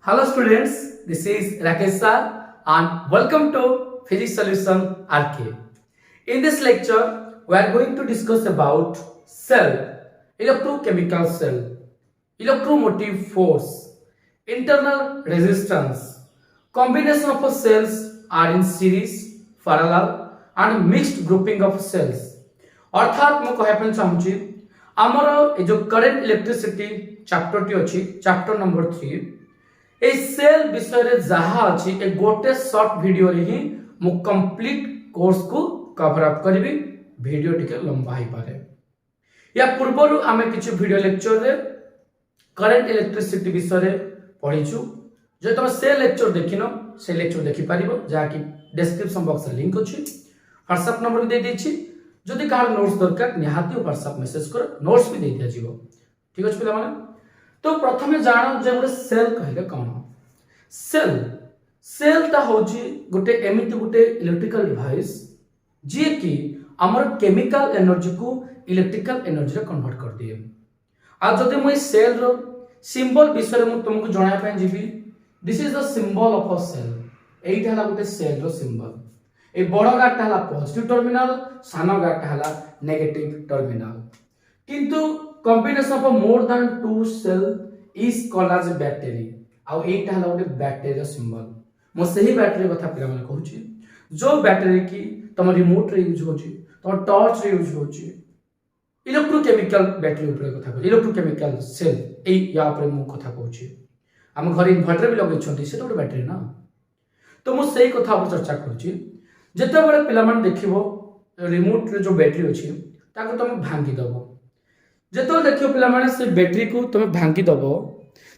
Hello students, this is Rakesh sir and welcome to Physics Solution RK. In this lecture, we are going to discuss about cell, electrochemical cell, electromotive force, internal resistance, combination of cells are in series, parallel and mixed grouping of cells. अर्थात मु कहया पे चाहूची हमर ए जो current electricity chapter T अछि chapter number 3 ए cell विषय रे जहा अछि ए गोटे शॉर्ट वीडियो रे ही मु कंप्लीट कोर्स को कवर अप करबी वीडियो टिके लंबा ही पारे या पूर्वरु आमे किछ वीडियो लेक्चर रे करंट इलेक्ट्रिसिटी विषय रे पढिछु जे तुम से लेक्चर देखिनो से लेक्चर देखि पारिबो जा कि डिस्क्रिप्शन बॉक्स रे लिंक अछि व्हाट्सएप नंबर भी दे देछि जदि कहार नोट्स दरकार निहाती व्हाट्सएप मैसेज कर नोट्स भी दे दिया जीवो ठीक अछि पिला माने तो प्रथमे जानो जे गोटे सेल कहले कोन सेल ता होची गोटे एमिति गोटे इलेक्ट्रिकल डिवाइस जे कि हमर केमिकल एनर्जी को इलेक्ट्रिकल एनर्जी रे कन्वर्ट कर दिए आ जदि मैं सेल रो सिंबल विषय में तुमको जणाया पे जीबी this is the symbol of a cell एइटा हला गोटे सेल रो सिंबल ए बड़ गाटा हला पॉजिटिव टर्मिनल सानो गाटा हला नेगेटिव टर्मिनल किंतु combination of more than two cell is called as battery आ एटा हला गोटे बैटरी रो सिंबल मो सही बैटरी कथा पिला माने कहूची जो बैटरी की तम रिमोट रे यूज होची तम टॉर्च रे यूज होची इलेक्ट्रोकेमिकल बैटरी ऊपर कथा कहू इलेक्ट्रोकेमिकल सेल ए या ऊपर मु कथा कहूची हम घर इन्वर्टर भी लगै छथि से तो बैटरी ना तो मु सही कथा ऊपर चर्चा करूची जते बड़े पिला मान देखिबो रिमोट रे जो बैटरी अछि ताको तुम भांगी दबो जते देखियो पिला माने से बैटरी को तुम भांगी दबो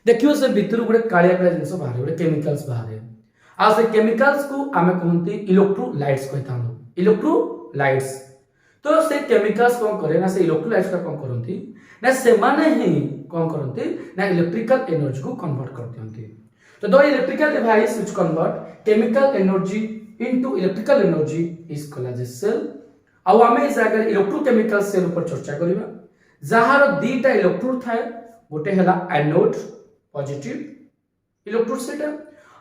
देखियो से भीतर गुडे कालिया कालिया जिंस बाहर गुडे केमिकल्स बाहर आ से केमिकल्स को आमे कहंती इलेक्ट्रोलाइट्स कहता हम इलेक्ट्रोलाइट्स तो से केमिकल्स कोन करे ना से इलेक्ट्रोलाइट्स का कोन करंती ना से माने ही कोन करंती ना इलेक्ट्रिकल एनर्जी को कन्वर्ट कर दियंती तो दो electrical device which convert chemical energy into electrical energy is called as a cell ଆଉ ଆମେ ଏ ଜାଗାରେ ଇଲେକ୍ଟ୍ରୋକେମିକାଲ ସେଲ୍ ଉପରେ ଚର୍ଚ୍ଚା କରିବା ଯାହାର ଦିଟା ଇଲେକ୍ଟ୍ରୋଡ ଥାଏ ଗୋଟେ ହେଲା एनोड पॉजिटिव इलेक्ट्रोड सेटा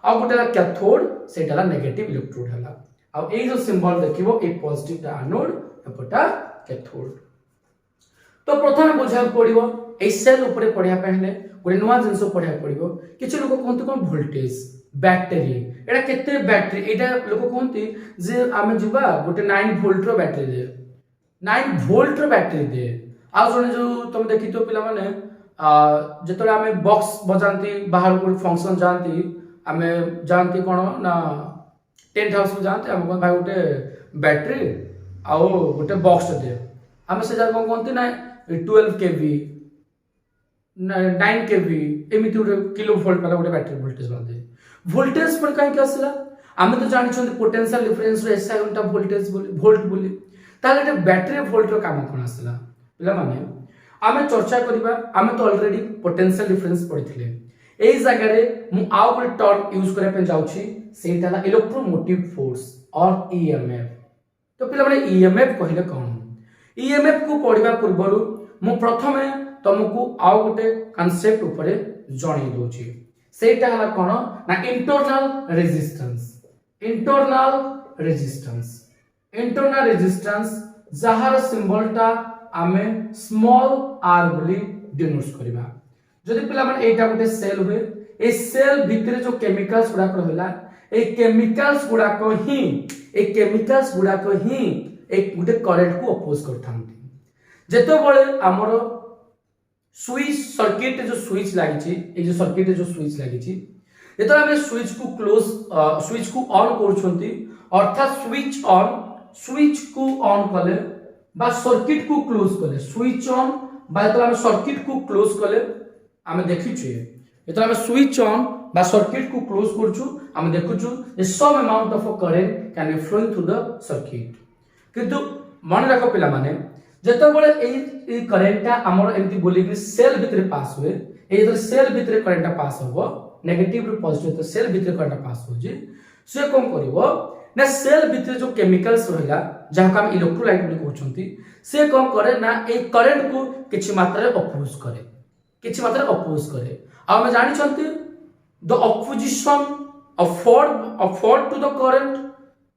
ଆଉ ଗୋଟେ ହେଲା कैथोड सेटा ହେଲା नेगेटिव इलेक्ट्रोड ହେଲା ଆଉ ଏଇ जो सिंबल देखिबो ए पॉजिटिव टा एनोड एपटा कैथोड तो प्रथमे बुझा पड़िबो ए सेल ऊपर पढिया पहले ଗୋଟେ नवा जिंस पढिया पड़िबो किछ लोक कोनते कोन वोल्टेज बैटरी एटा केते बैटरी एटा लोक कोनती जे आमे जुबा गोटे 9 वोल्ट रो बैटरी दे 9 वोल्ट रो बैटरी दे आ जने जो तुम देखितो पिला माने जेतले आमे बॉक्स बजांती बाहर को फंक्शन जानती आमे जानती कोन ना टेंट हाउस को जानती हम कोन भाई गोटे बैटरी आ गोटे बॉक्स दे आमे से जार कोनती ना 12 केवी 9 केवी एमिति गोटे किलो वोल्ट वाला गोटे बैटरी वोल्टेज बांधे वोल्टेज पर काहे के आसला आमे तो जानि छन पोटेंशियल डिफरेंस रे एसआई घंटा वोल्टेज बोली वोल्ट बोली ताले जे बैटरी वोल्ट रो काम कोन आसला पिला माने आमे चर्चा करिबा आमे तो ऑलरेडी पोटेंशियल डिफरेंस पढिथिले एई जगह रे मु आउ कोन टर्म यूज करे पे जाउची सेटाला इलेक्ट्रोमोटिव फोर्स और ईएमएफ तो पिला माने ईएमएफ कहिले कोन ईएमएफ को पढिबा पूर्वरु मु प्रथमे तुमको आउ गोटे कांसेप्ट ऊपर जणी दोची सेटा हला कोन ना इंटरनल रेजिस्टेंस जहार सिंबल टा आमे स्मॉल आर बोली डिनोट करबा जदि पिला माने एटा गोटे सेल हुए ए सेल भितरे जो केमिकल्स गुडा को होला ए केमिकल्स गुडा को ही एक गोटे करंट को अपोज करथांती जेतो बळे हमरो स्विच सर्किट जो स्विच लागिची ए जो सर्किट जो स्विच लागिची जेतो हम स्विच को क्लोज स्विच को ऑन करछंती अर्थात स्विच को ऑन कले बा सर्किट को क्लोज कले स्विच ऑन बा जेतो हम सर्किट को क्लोज कले हम देखिछु जेतो हम स्विच ऑन बा सर्किट को क्लोज करछु हम देखुछु ए some amount of current can be flowing through the circuit किंतु मन राखो पिला माने जेतो बळे ए करंटटा हमर एमती बोली कि सेल भितरे पास हुए ए जो सेल भितरे करंटटा पास होबो नेगेटिव रो पॉजिटिव तो सेल भितरे करंट पास हो जे से कोन करबो ना सेल भितरे जो केमिकल्स रहला जहा का हम इलेक्ट्रोलाइट बोली कहउछंती से कोन करे ना ए करंट को किछि मात्रा रे अपोज करे आ हम जानि छंती the opposition afford to the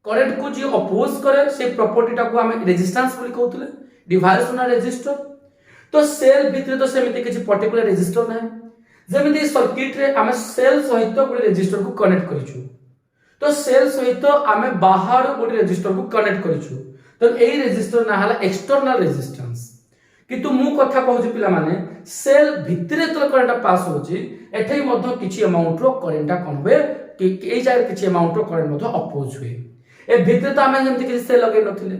current को जी अपोज करे से प्रॉपर्टी को हमें रेजिस्टेंस बोली कहउतले डिवाइस ना रेजिस्टर तो सेल भितर तो सेमिति किछि पर्टिकुलर रेजिस्टर ना जेमिति सर्किट रे हमें सेल सहित गोटे रेजिस्टर को कनेक्ट करिछु तो सेल सहित हमें बाहर गोटे रेजिस्टर को कनेक्ट करिछु तो एई रेजिस्टर ना हला एक्सटर्नल रेजिस्टेंस किंतु मु कथा कहूछि पिला माने सेल भितरे तो करंट पास होछि एठै मध्ये किछि अमाउंट रो करंट कोन होय कि एई जाय किछि अमाउंट रो करंट मध्ये अपोज होय ए भितरे तो हमें जेमति किछि सेल लगे नथिले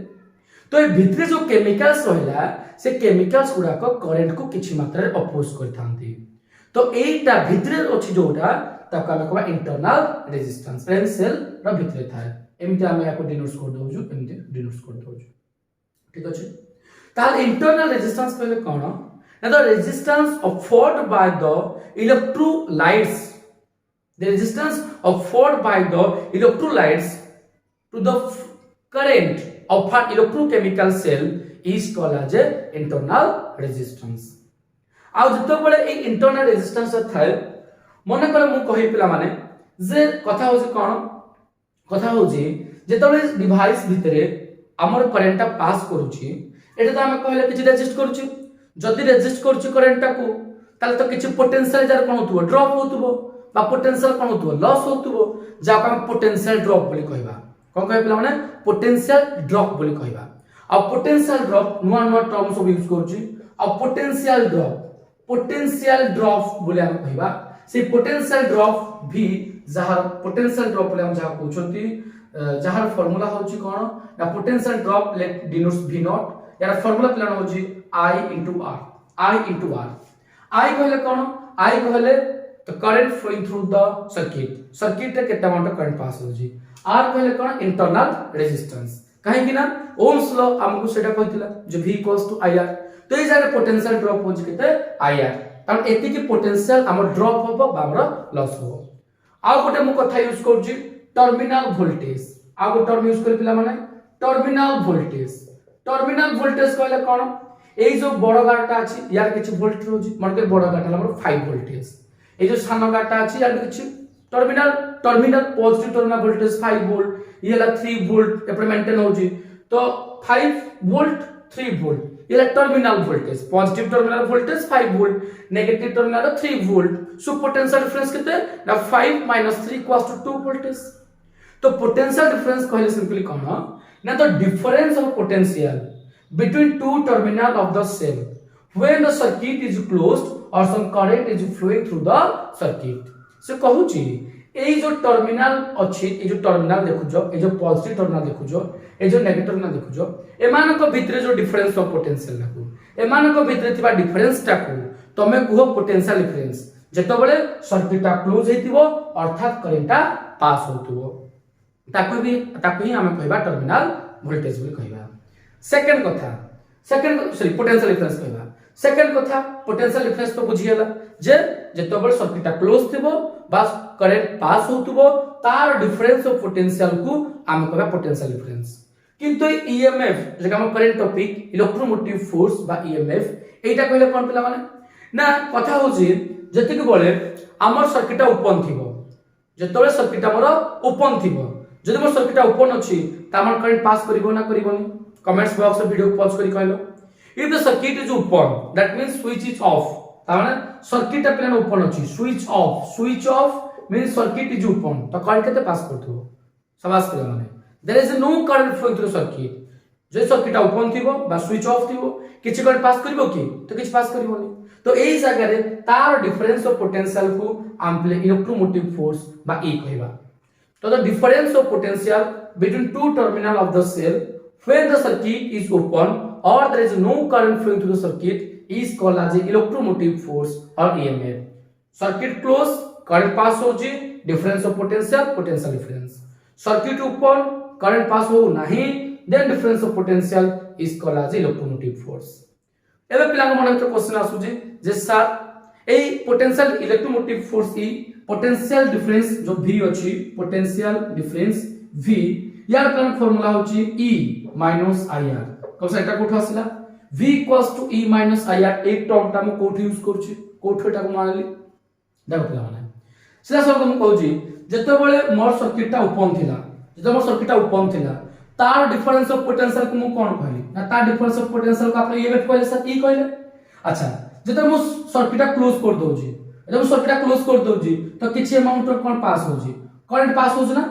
तो ए भितरे जो केमिकल्स रहला से केमिकल्स गुडा को करंट को किछि मात्रा रे अपोज करथांती तो एटा भितरे अछि जोटा ताका हम कहबा internal resistance friend cell row भितरे थाए एमिति हम याको डिनोट कर दउजु एमिति डिनोट कर दउजु ठीक अछि ताल इंटरनल रेजिस्टेंस कहले कोन ना the resistance afford by the electrolytes the resistance offered by the electrolytes to the current of an electrochemical cell is called as a internal resistance आ जतो बळे ए इंटरनल रेजिस्टेंस थाए मने कर मु कहि पिला माने जे कथा होछि कोन कथा होछि जेतबे डिवाइस भितरे हमर करंट पास करूछि एटा त हम कहले किछि रेजिस्ट करूछि जदि रेजिस्ट करूछि करंट को ताले तो किछि पोटेंशियल जार कोन होतबो ड्रॉप होतबो बा पोटेंशियल कोन होतबो लॉस होतबो जा को हम पोटेंशियल ड्रॉप बोली कहबा कोन कहै पिला माने पोटेंशियल ड्रॉप बोली कहबा आ पोटेंशियल ड्रॉप नुवा टर्म सब यूज करूछि आ पोटेंशियल ड्रॉप बोली हम कहबा से पोटेंशियल ड्रॉप भी जहार पोटेंशियल ड्रॉप बोली हम जहा कहउछंती जहार फार्मूला होछि कोन ना potential drop let denotes v not यार फार्मूला प्लान होछि I into R I कहले कोन I कहले the current flowing through the circuit रे केटा अमाउंट करंट पास हो जी R कहले कोन इंटरनल रेजिस्टेंस काहे कि ना ओम्स लॉ हमकु सेटा कहतिला जो V IR तो ए जारे पोटेंशियल ड्रॉप हो जी केते IR तब एति की पोटेंशियल हमर ड्रॉप होबो बा हमर लॉस होबो आ गोटे मु कथा यूज कर जी टर्मिनल वोल्टेज आ गो टर्म यूज कर पिला माने टर्मिनल वोल्टेज कहले कोन ए जो बड़ गाटा अछि यार किछि वोल्ट रोजी मन के बड़ गाटा हमर 5 वोल्टेज ए जो सानो गाटा अछि यार किछि terminal positive terminal voltage 5 volt ये ला 3 वोल्ट एपर मेंटेन होजी तो 5 वोल्ट 3 वोल्ट ये ला terminal voltage positive terminal voltage 5 volt negative terminal 3 volt so potential difference कितने ना 5 - 3 = 2 वोल्टेज तो पोटेंशियल डिफरेंस कहले सिंपली कहना ना तो difference of potential between two terminal of the cell when the circuit is closed or some current is flowing through the circuit से कहूची ए जो terminal अछि ए जो टर्मिनल देखुजो ए जो पॉजिटिव टर्मिनल देखुजो ए जो नेगेटिव टर्मिनल देखुजो एमान को भितरे जो डिफरेंस ऑफ पोटेंशियल लागू एमान को भितरे थिबा डिफरेंस टाकू तमे कुहो पोटेंशियल डिफरेंस जेतो बळे सर्किट टा क्लोज हेतिबो अर्थात करंट पास होतबो ताकू ही हम कहबा टर्मिनल वोल्टेज बोली कहबा सेकंड पोटेंशियल डिफरेंस कहबा सेकंड कथा पोटेंशियल डिफरेंस तो बुझियला जे जेतबे सर्किट क्लोज थिबो बस करंट पास होतबो तार डिफरेंस ऑफ पोटेंशियल को हम कहबा पोटेंशियल डिफरेंस किंतु ईएमएफ जे हम करंट टॉपिक इलेक्ट्रोमोटिव फोर्स बा ईएमएफ एटा कहले कोन पिला माने ना कथा होजी जति के बोले हमर सर्किट ओपन थिबो जेतबे सर्किट हमर ओपन थिबो जदि मोर सर्किट ओपन अछि त हमर करंट पास करिवो ना करिवोनी कमेंट्स बॉक्स में वीडियो पॉज करी कहलो if the circuit is open that means switch is off ताने सर्किट प्लेन ओपन अछि switch off means circuit is open तो करंट केते पास करथो सवास पिला माने there is no current flowing through circuit जे सर्किट ओपन थिबो बा स्विच ऑफ थिबो किछि करंट पास करिवो की तो किछि पास करिवोनी तो एई जगह रे तार डिफरेंस ऑफ पोटेंशियल को आम्पले इलेक्ट्रोमोटिव फोर्स बा ई कहबा तो the difference of potential between two terminal of the cell when the circuit is open or there is no current flowing through the circuit is called as electromotive force or EMF. Circuit close, current pass होji, difference of potential difference. Circuit open, current pass हो नहीं, then difference of potential is called as electromotive force. एबे पिला को मन में question आसुजी जे sir ए potential electromotive force ई potential difference जो V अछि potential difference V यार करंट फार्मूला होची E minus IR कौन एटा कोठा आसिला V = E minus IR एक टर्म ता हम कोठ यूज करछि कोठ एटा को मानली देखो पिला माने सीधा सब हम कहूची जेतेबेले मोर सर्किटटा ओपन थिला जेते मोर सर्किटटा ओपन थिला तार डिफरेंस ऑफ पोटेंशियल को मु कोन कहली ना तार डिफरेंस ऑफ पोटेंशियल को आपण ईएमएफ कहले सर ई कहले अच्छा जेते मु सर्किटटा क्लोज कर दोजी जेते मु सर्किटटा क्लोज कर दोजी तो किछि अमाउंट ऑफ कोन पास होजी करंट पास होजी ना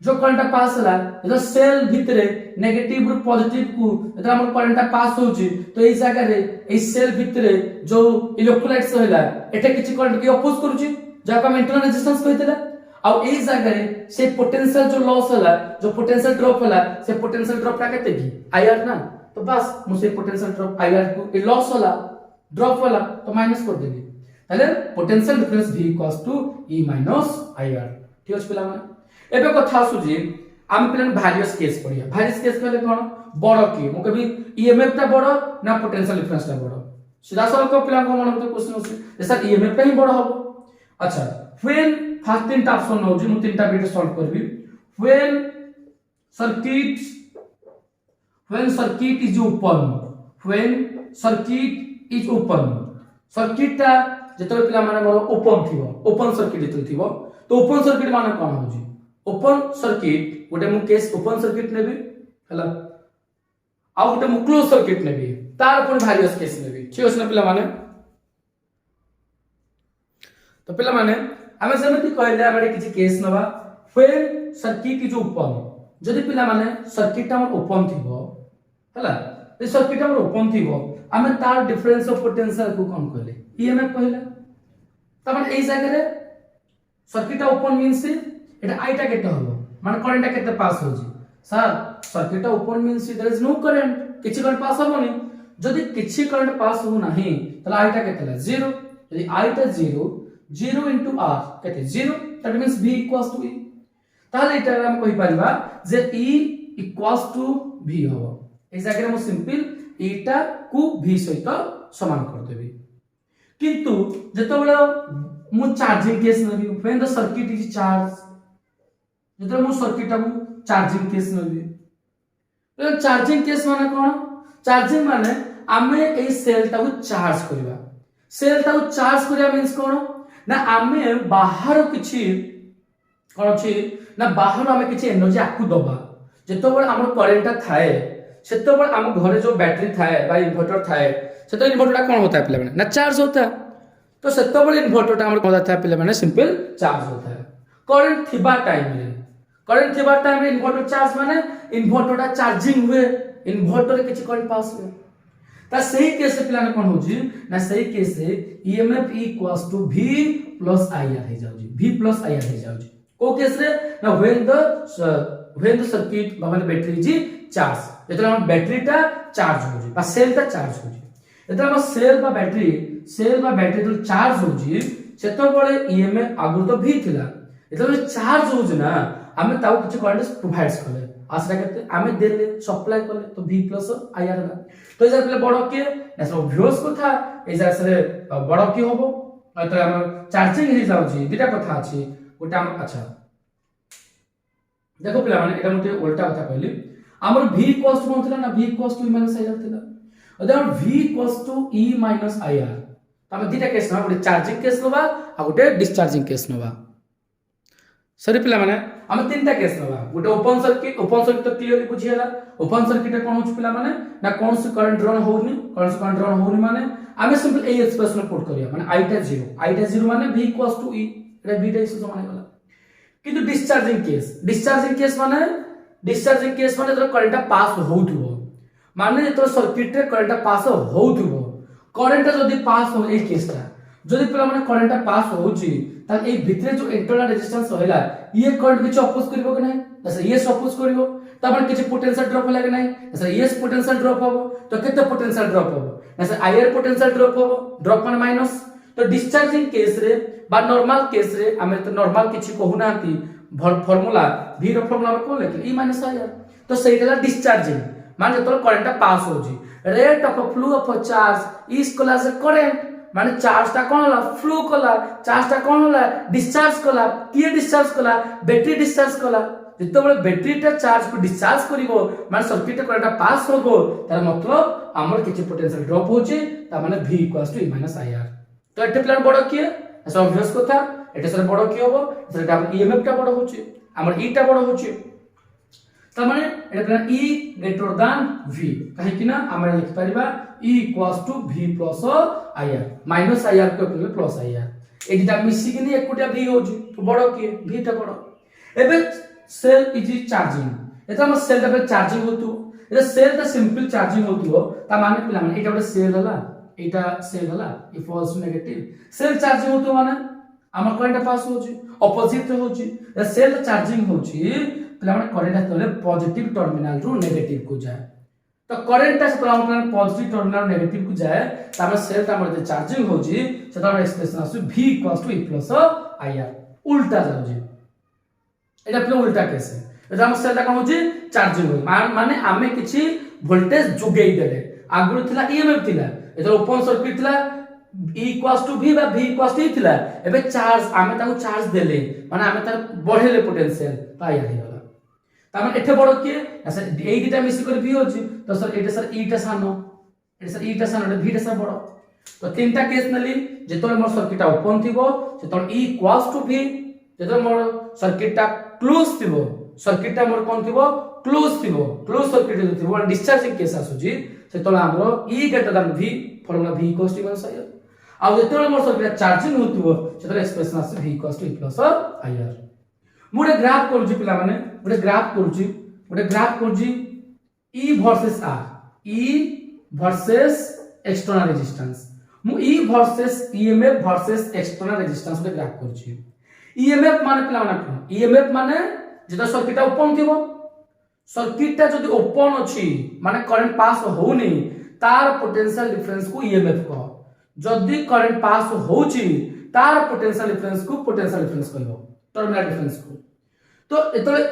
जो करंट पास होला जो सेल भितरे नेगेटिव रु पॉजिटिव को जेते हमर करंट पास होजी तो एई जगह रे एई सेल भितरे जो इलेक्ट्रोलाइट्स होला एटा किछि करंट के अपोज करूची जाका हम इंटरनल रेजिस्टेंस कहतेला आ एई जगह रे से पोटेंशियल जो लॉस होला जो पोटेंशियल ड्रॉप होला से पोटेंशियल ड्रॉप टा केते की आईआर ना तो बस मु से पोटेंशियल ड्रॉप आईआर को ए लॉस होला ड्रॉप होला तो माइनस कर देली ताले potential difference v equals to e minus IR ठीक अछि पिला माने एबे कथा सुजी हम प्लान वेरियस केस पढ़िया वेरियस केस कहले कोन बड़ की मु कभी ईएमएफ टा बड़ ना पोटेंशियल डिफरेंस टा बड़ सीधा सरल को प्लान को मन में क्वेश्चन अछि सर ईएमएफ टा ही बड़ होबो अच्छा व्हेन फर्स्ट तीन ऑप्शन हो जी मु तीनटा वीडियो सॉल्व करबी when circuit is open when circuit is open circuit टा जेतबे पिला माने मोर ओपन थिबो ओपन सर्किट जेतबे थिबो तो ओपन सर्किट माने कोन हो जी ओपन सर्किट गोटे मु केस ओपन सर्किट नेबी हला आ गोटे मु क्लोज सर्किट नेबी तार पर वेरियस केस नेबी ठीक अछि ना पिला माने तो पिला माने हमें सेमति कहले हमरे किछि केस नबा व्हेन सर्किट इज ओपन जदि पिला माने सर्किट हमर ओपन थिबो हला ए सर्किट हमर ओपन थिबो हमें तार डिफरेंस ऑफ पोटेंशियल को कोन कहले ईएमएफ कहले तमन एई जगह रे सर्किट ओपन मींस एटा आईटा केते होबो माने करंट केते पास हो जी sir circuit open means there is no current किछि करंट पास होबोनी जदि किछि करंट पास हो नाही तला आईटा केते ला 0 यदि आईटा 0 into r केते 0 that means v equals to e ताले एटा हम कहि परिबा जे e इक्वल्स टू v होबो ए जगह हम सिंपल एटा को v सहित समान कर देबी किंतु जेतबेले मु चार्जिंग केस नबी when the circuit is charge जेतबेले मु सर्किट को चार्जिंग केस नबी तो चार्जिंग केस माने कोन चार्जिंग माने आमे ए सेल ता को चार्ज करबा सेल ता को चार्ज करिया मींस कोन ना आमे बाहर किछि कोन अछि ना बाहर आमे किछि एनर्जी आकु दबा जेतबेले हमर करंट थाए सेतबेले हम घरे जो बैटरी थाए बा इन्वर्टर थाए सेतो इन्वर्टर कोन होता है पिले ना चार्ज होता है तो सेतबेले इन्वर्टर टा हमर कोन होता है पिले माने सिंपल चार्ज होता है करंट थिबा टाइम रे इन्वर्टर चार्ज माने इन्वर्टर टा चार्जिंग हुए इन्वर्टर रे किछि करंट पास हुए ता सही केस रे पिलाने कोन होजी ना सही केस रे EMF equals to v plus IR हे जाउजी v प्लस आईआर हे जाउजी को केस रे ना व्हेन द सर्किट माने बैटरी जी चार्ज जेतला हम बैटरी टा चार्ज होजी बा सेल टा चार्ज होजी जेतला हम सेल बा बैटरी तो चार्ज होजी सेतो बळे ईएमएफ आगु तो v थिला जेतला चार्ज होजी ना हमें ताऊ किछ करंट प्रोवाइड्स करले आसरा केते हमें देले सप्लाई करले तो v प्लस आईआर होला तो इजार पले बड़ के ना सब व्यूअर्स कथा इजार से बड़ की होबो तो हम चार्जिंग हे जाउची दुटा कथा अछि गोटा हम अच्छा देखो पिला माने एटा मते उल्टा कथा कहली हमर v इक्वल्स टू कोन ना v equals to minus IR थिला other v equals to e minus IR तमे दुटा केस ना गोटे चार्जिंग केस नबा आ गोटे डिस्चार्जिंग केस नबा सरी पिला माने हम तीनटा केस नबा गोटे ओपन सर्किट तो क्लियरली बुझियला ओपन सर्किट कोन होछ पिला माने ना कोन से करंट रन होउनी माने हमें सिंपल ए एक्सप्रेशन पुट करिया माने आईटा 0 माने v equals to e Etah v टा समान गला किंतु डिस्चार्जिंग केस माने तो करंट पास होउथबो माने तो सर्किट रे करंट पास होउथबो करंट जदी पास हो ए केसटा जदी पिला माने करंट पास होउची ता ए भितरे जो इंटरनल रेजिस्टेंस होइला ये करंट किछ अपोज करबो कि नै जैसे ये अपोज करबो त अपन किछ पोटेंशियल ड्रॉप होला कि नै जैसे ये पोटेंशियल ड्रॉप होबो तो केते पोटेंशियल ड्रॉप होबो जैसे आईआर पोटेंशियल ड्रॉप होबो ड्रॉप माने माइनस तो डिस्चार्जिंग केस रे बा नॉर्मल केस रे हमें तो नॉर्मल किछ कहू नांती फार्मूला v रो फार्मूला कोन लेकिन e माइनस आईआर तो सेहीला डिस्चार्जिंग माने तो करंट पास होजी rate of flow of charge is equal to current माने चार्ज ता कोन होला फ्लो कला चार्ज ता कोन होला डिस्चार्ज कला किए डिस्चार्ज कला बैटरी डिस्चार्ज कला जेतबेले बैटरी ता चार्ज को डिस्चार्ज करिवो माने सर्किट करंट पास होबो तार मतलब हमर किछि पोटेंशियल ड्रॉप होचे ता माने v e - आईआर तो एटे प्लान बड़ किए ऐसा ऑब्वियस कथा एटा सर बड़ की होबो सेटा ईएमएफ टा बड़ होची हमर ई टा बड़ होची त माने एटा ई ग्रेटर देन v काहे कि ना हम लिख परिबा e equals to v plus ir minus ir को कहले प्लस ir एटा मिसी कि नहीं एकुटा v होची तो बड़ की v टा बड़ एबे सेल इज चार्जिंग एटा हम सेल टा चार्जिंग होतु एटा सेल टा सिंपल चार्जिंग होतु ता माने पिला माने एटा बड सेल हला एटा सेल हला ई फॉल्स नेगेटिव सेल चार्जिंग होतु माने हमर करंट पास होची ऑपोजिट होची ए सेल चार्जिंग होची पिला माने करंट तले पॉजिटिव टर्मिनल रु नेगेटिव को जाए तो करंट ता से हम पॉजिटिव टर्मिनल नेगेटिव को जाए तामे सेल ता हमर चार्जिंग होची सेटा हमर एक्सप्रेशन आसु v = e + ir उल्टा जाउजी एटा पे उल्टा कैसे एटा हम सेल ता कोन होची चार्जिंग हो माने आमे किछि वोल्टेज जुगेई देले आगुर थिला ईएमएफ थिला एटा ओपन सर्किट थिला e = v बा v = e थिला एबे चार्ज आमे ताको चार्ज देले माने आमे तार बढ़ेले पोटेंशियल ता या हे गला तामे एठे बड़ के ऐसे ए दिटा मिसी कर v होची तो सर एटा सर e टा सानो एटा सर e टा सानो v टा सर बड़ तो तीनटा केस नली जेतोले मोर सर्किट ओपन थिबो सेतोले e = v जेतोले मोर सर्किट टा क्लोज थिबो सर्किट टा मोर कोन थिबो क्लोज थिबो क्लोज सर्किट जो थिबो डिस्चार्जिंग केस आसुजी सेतोले हमरो e greater than v formula v = -ir आ जेतोले मोर सर्किट चार्जिंग होतुबो सेतोले एक्सप्रेशन आसे v = e + ir मुडे ग्राफ करूची पिला माने मुडे ग्राफ करूची e versus r e versus external resistance मु e versus emf versus external resistance मुडे ग्राफ करूची emf माने पिला माने emf माने जेतो सर्किट ओपन थिबो सर्किट ता जदी ओपन अछि माने करंट पास होउनी तार पोटेंशियल डिफरेंस को emf कह जदी करंट पास होउची तार पोटेंशियल डिफरेंस को पोटेंशियल डिफरेंस कहबो टर्मिनल डिफरेंस को तो एतले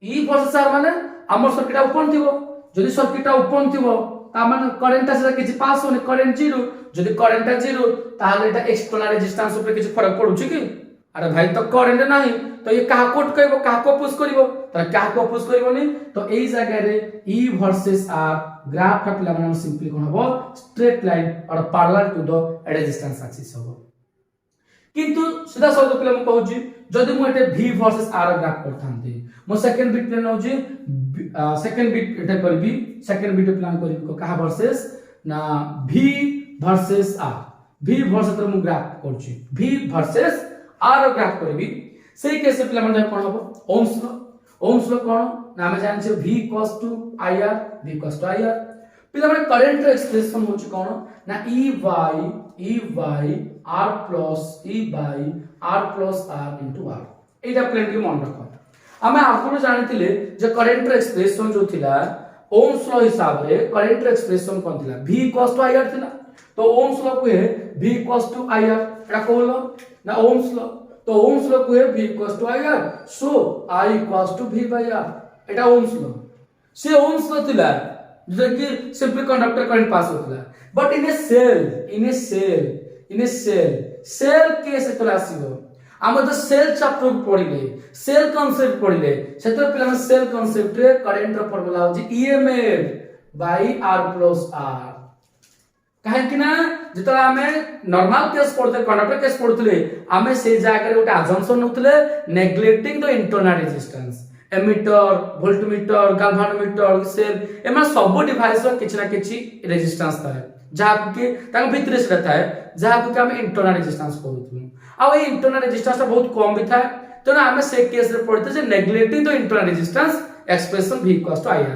e वर्सेस r माने हमर सर्किट ओपन थिबो जदी सर्किट ओपन थिबो ता माने करंट से किछि पास होने करंट 0 जदी करंट 0 ताले एटा एक्सटर्नल रेजिस्टेंस ऊपर किछि फरक पडुची कि अरे भाई तो करंट नाही तो ये कहा कोट कहबो कहा को पुश करिवो त कहा को पुश करिवोनी तो एई जगह रे e वर्सेस r ग्राफ का पिला माने सिंपली कोन हबो स्ट्रेट लाइन और parallel to the resistance axis हबो किंतु सीधा सौद पिला म कहूची जदी मु एटे v वर्सेस r ग्राफ करथांती मो सेकंड बिट प्लान होची सेकंड बिट एटा करबी सेकंड बिट प्लान करबी को कहा वर्सेस ना v versus r v versus मु ग्राफ करची v वर्सेस r ग्राफ करबी सेही केस पिला माने कोन हबो ओम्स लो कोन ना हम जान छ v = ir v = ir पिला माने करंट एक्सप्रेशन होची कोन ना e by r plus e by r plus r into r Etah plane के मन रखो हमें आगुरो जानिथिले जे करंट एक्सप्रेशन जो थिला ओम्स लॉ हिसाब रे करंट एक्सप्रेशन कोन थिला v = ir थिला तो ओम्स लॉ को है v = ir एटा कहलो ना ओम्स लॉ तो ओम्स लॉ को है v = ir सो I = v by r एटा ओम्स लॉ से ओम्स लॉ थिला जो कि सिंपली कंडक्टर करंट पास होतला but in a cell case एतला आसीबो हम तो सेल चैप्टर पढिले सेल कांसेप्ट पढिले सेतर पिला में सेल कांसेप्ट रे करंट रो फार्मूला होजी emf / r + r काहे कि ना जेतला हमें नॉर्मल केस पढते कंडक्टर केस पढतले हमें से जागा रे गोटे अजम्पशन होतले neglecting the internal resistance ammeter voltmeter galvanometer cell एमा सब डिवाइस रो किछ ना किछ रेजिस्टेंस थाए जहा कि ताक भीतर से रहता है जहा कि हम internal resistance कहउथु uh a internal resistance बहुत कम भी था तो ना हमें से केस रे पढ़ते जे neglecting the internal resistance expression v = ir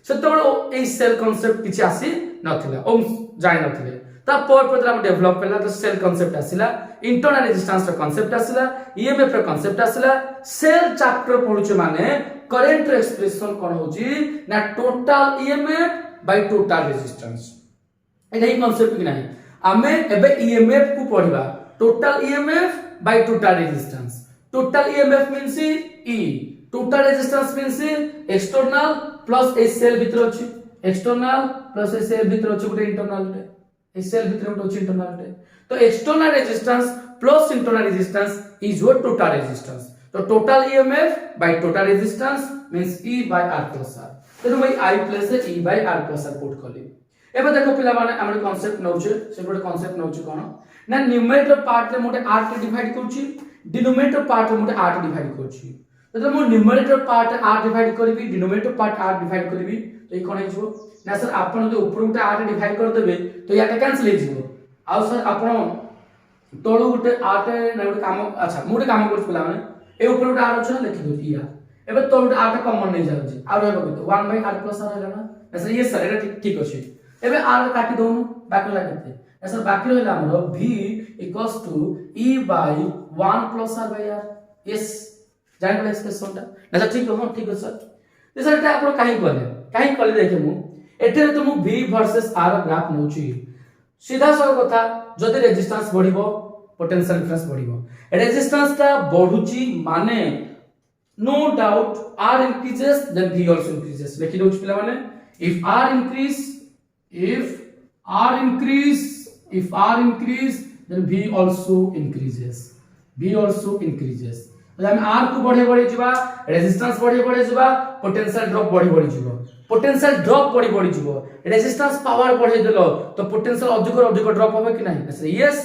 सेतबो ए सेल कांसेप्ट किछ आसी नथिला ओम जाय नथिले ता पर हम डेवलप करला तो सेल कांसेप्ट आसीला इंटरनल रेजिस्टेंस रो कांसेप्ट आसीला emf रो कांसेप्ट आसीला सेल चैप्टर पढुचे माने करंट एक्सप्रेशन कोन होजी ना total emf by total resistance एटा ही कांसेप्ट कि नाही हमें एबे emf को पढिबा total emf by total resistance total emf means e total resistance means external plus ए सेल भीतर अछि एक्सटर्नल प्लस ए सेल भीतर अछि गोटे इंटरनल टे ए सेल भीतर गोटे अछि इंटरनल टे तो external resistance plus internal resistance is your total resistance तो total emf by total resistance means e by r plus r तेनु भाई I plus e by r plus r put करली एबे देखो पिला माने हमर कांसेप्ट नउचे से गोटे कांसेप्ट नउचे कोन ना न्यूमरेटर पार्ट रे मोटे 8 के डिवाइड करछि डिनोमिनेटर पार्ट रे मोटे 8 डिवाइड करछि तो मो न्यूमरेटर पार्ट 8 डिवाइड करबी डिनोमिनेटर पार्ट 8 डिवाइड करबी तो ई कोन हेजो ना सर आपण जो ऊपर गोटे 8 डिवाइड कर देबे तो याटा कैंसिल हेजिवो आ सर आपण तळु गोटे 8 ना गोटे काम अच्छा मोटे काम करछ पिला माने ए ऊपर गोटे 8 अछि ना लिखि दो इया एबे तळु गोटे 8 कॉमन नै जाउछि आ रहबो तो 1/8 प्लस r हैला ना सर ये सर एटा ठीक अछि एबे r काटी दोनु बाकी ला केते सर बाकी रहला हमरो v equals to e by 1 plus r by r yes जान पड़े एक्सप्रेशन ता ना सर ठीक हो ठीक है सर ये सर एटा आपण काहे कले देखे मु एटे तो मु v वर्सेस r ग्राफ नउची सीधा सर कथा जदि रेजिस्टेंस बढ़िबो पोटेंशियल डिफरेंस बढ़िबो रेजिस्टेंस ता बढ़ुची माने no doubt r increases then v also increases लेखि दोछ पिला माने if r increase then v also increases तो हम r को बढ़े जिबा रेजिस्टेंस बढ़े जिबा पोटेंशियल ड्रॉप बढ़े जिबो पोटेंशियल ड्रॉप बढ़े जिबो रेजिस्टेंस पावर बढ़े देलो तो पोटेंशियल अधिक ड्रॉप होबे कि नहीं यस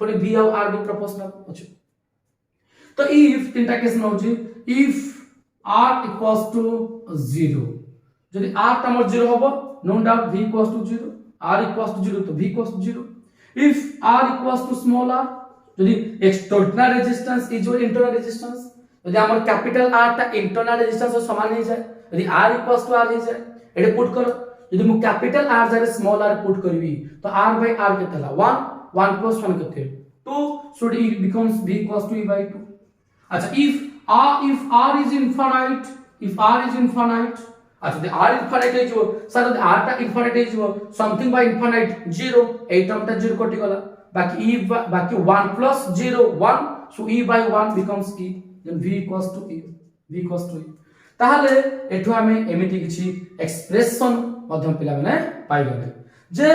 थोड़ी v और r भी प्रोपोर्शनल अछि तो इफ तीनटा केस न होची इफ r इक्वल्स टू 0 जदि r तमर 0 होबो no doubt v equals to 0 r equals to 0 तो v equals to 0 if r equals to small r जदि external resistance is your internal resistance यदि हमर कैपिटल R ता इंटरनल रेजिस्टेंस समान हो जाए यदि R इक्वल्स टू R हो जाए एडे पुट करो यदि मु कैपिटल R जारे स्मॉल r पुट करबी तो R बाय R केतला 1 प्लस 1 केते 2 so it becomes v equals to e by 2 अच्छा if R is infinite अच्छा the R infinite है जो सर R ता infinite है जो something by infinite 0 a term ता 0 कटि गला बाकी बाकी 1 plus 0 1 so e by 1 becomes e then v equals to e ताहले एठो हमें एमिति किछि एक्सप्रेशन मध्यम पिला माने पाइ गले जे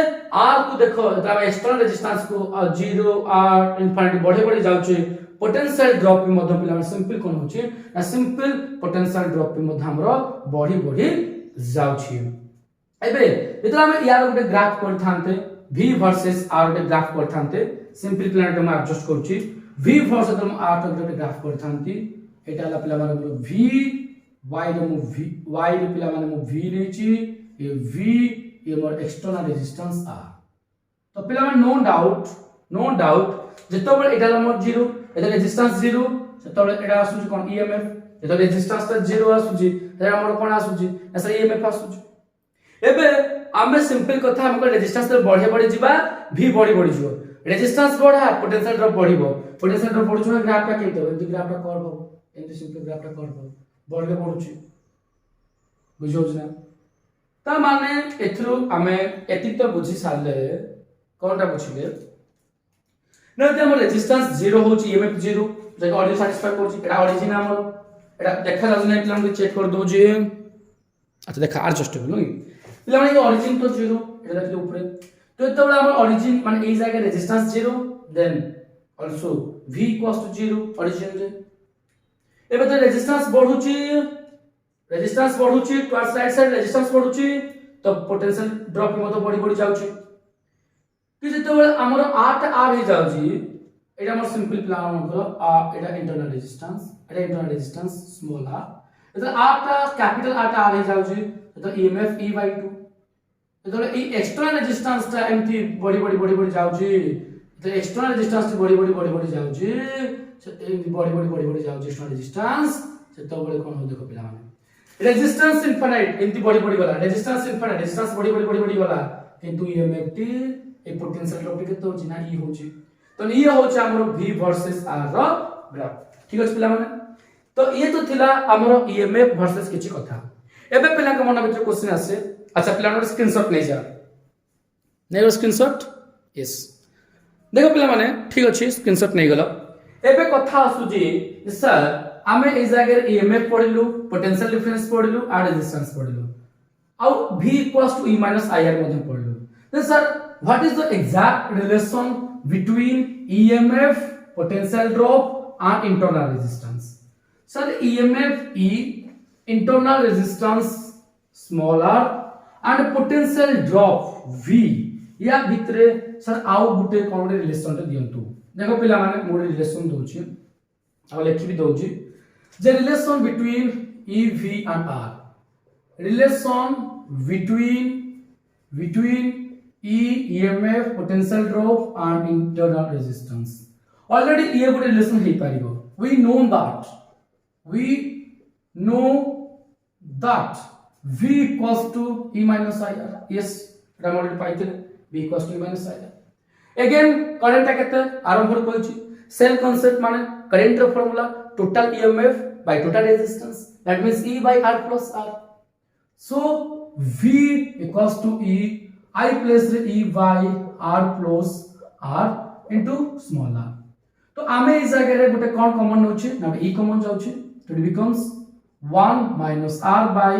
r को देखो एटा एक्सटर्नल रेजिस्टेंस को 0 r इनफिनिटी बढ़े जाउचे पोटेंशियल ड्रॉप भी मध्यम पिला माने सिंपल कोन होची ना सिंपल पोटेंशियल ड्रॉप भी मध्य हमरो बढ़ी जाउची एबे एतला हम यार गोटे ग्राफ करथानते v वर्सेस r गोटे ग्राफ करथानते सिंपल प्लान हम एडजस्ट करछि v वर्सेस हम r गोटे ग्राफ करथानती एटा हला पिला माने v y रे मु v y रे पिला माने मु v लेछि ये v ये मोर एक्सटर्नल रेजिस्टेंस r तो पिला माने नो डाउट जेतबे एटा ला मोर 0 एटा रेजिस्टेंस 0 सेतबे एटा आसुची कोन emf एटा रेजिस्टेंस ता 0 आसुची एटा मोर कोन आसुची ऐसा emf आसुची एबे आमे सिंपल कथा हमको रेजिस्टेंस बढ़े जिबा v बढ़ी जिवो रेजिस्टेंस बढ़ा पोटेंशियल ड्रॉप बढ़िबो पोटेंशियल ड्रॉप बढ़ुछ ना ग्राफ का केतो एंती ग्राफ का कर्व हो एंती सिंपल ग्राफ का कर्व हो बढ़ले बढ़ुची बुझोछ ना ता माने एथरो आमे एति तो बुझी साले कोनटा बुझिले न ते हमर रेजिस्टेंस 0 होची emf 0 जे ऑडियो सैटिस्फाई करची एटा ओरिजिन हमर एटा देखा जाउ नै प्लान को चेक कर दो जे अच्छा देखा एडजस्टेबल नो पिला माने ओरिजिन तो 0 एटा देखले ऊपर तो एतबेला हमर ओरिजिन माने ए जगह resistance 0 then also v equals to 0 origin रे एबे तो रेजिस्टेंस बढ़ुची टुवर्ड्स राइट साइड रेजिस्टेंस बढ़ुची तो पोटेंशियल ड्रॉप मतो बढ़ी जाउची कि जेतबेला हमर 8 r हे जाउची एटा हमर सिंपल प्लान हमर एटा इंटरनल रेजिस्टेंस स्मॉल r एटा 8 कैपिटल 8 r हे जाउची तो emf e by 2 तो ए एक्सटर्नल रेजिस्टेंस ता एमती बढ़ी जाउची तो एक्सटर्नल रेजिस्टेंस बढ़ी जाउची से एमती बढ़ी जाउची एक्सटर्नल रेजिस्टेंस से तो बड़े कोन हो देखो पिला माने रेजिस्टेंस इनफिनिट एमती बढ़ी गला रेजिस्टेंस इनफिनिट रेजिस्टेंस बढ़ी गला किंतु emf T A potential drop के तो जिना ई होची तो ये होची हमरो v वर्सेस r रो ग्राफ ठीक अछि पिला माने तो ये तो थिला हमरो emf वर्सेस किछि कथा एबे पिला के मन भीतर क्वेश्चन आसे अच्छा पिला नोट स्क्रीनशॉट नै जा नै स्क्रीनशॉट यस देखो पिला माने ठीक अछि स्क्रीनशॉट नै गलो एबे कथा आसु जी सर आमे ए जगह emf पढिलु पोटेंशियल डिफरेंस पढिलु आ रेजिस्टेंस पढिलु आ v equals to e minus ir मध्ये पढिलु then sir what is the exact relation between emf potential drop and internal resistance sir emf e internal resistance small r and potential drop V या भितरे sir आउ गुटे कोन गुटे relation टे दियंतु देखो पिला माने मोर relation दोछि आ लिखि भी दोछि जे relation between EV and R relation between E EMF potential drop and internal resistance already ये गुटे रिलेशन हे पारिबो we know that V equals to E minus IR yes এটা আমরা পাইছিল V equals to E minus IR again current केते आरंभ करछि cell concept माने current row formula total EMF by total resistance that means E by R plus R so V equals to E I place E by R plus R into small r तो आमे इस जगह रे गुटे कोन common होछि ना E common जाउछि so it becomes 1 minus R by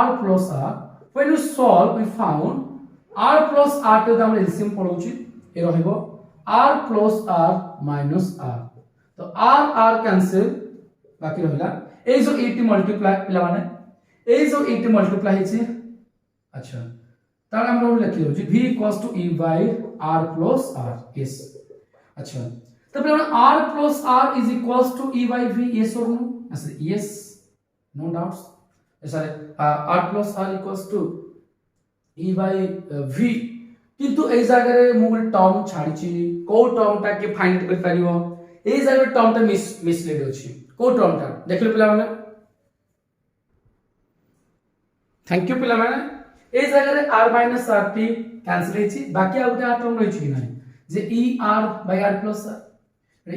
R plus R when you solve we found R plus R to हम LCM पढौछि ए रहइबो R plus R minus R तो R R कैंसिल बाकी रहला ए जो 80 मल्टीप्लाई पिला माने ए जो 80 मल्टीप्लाई हेछि अच्छा तार हम लिखि होछि V equals to E by R plus R yes अच्छा तो पिला R plus R is equals to E by V yes or no yes no doubts sorry R plus R equals to E by V किंतु ए जगह रे मु term छाडिछि को term ता के फाइंड कर परिबो ए जगह टर्म ता मिसलीड होछि को टर्म ता देखले पिला माने थैंक यू पिला माने ए जगह रे R minus RT कैंसिल हेछि बाकी आ गुटे टर्म रहिछि कि नै जे ER by R plus R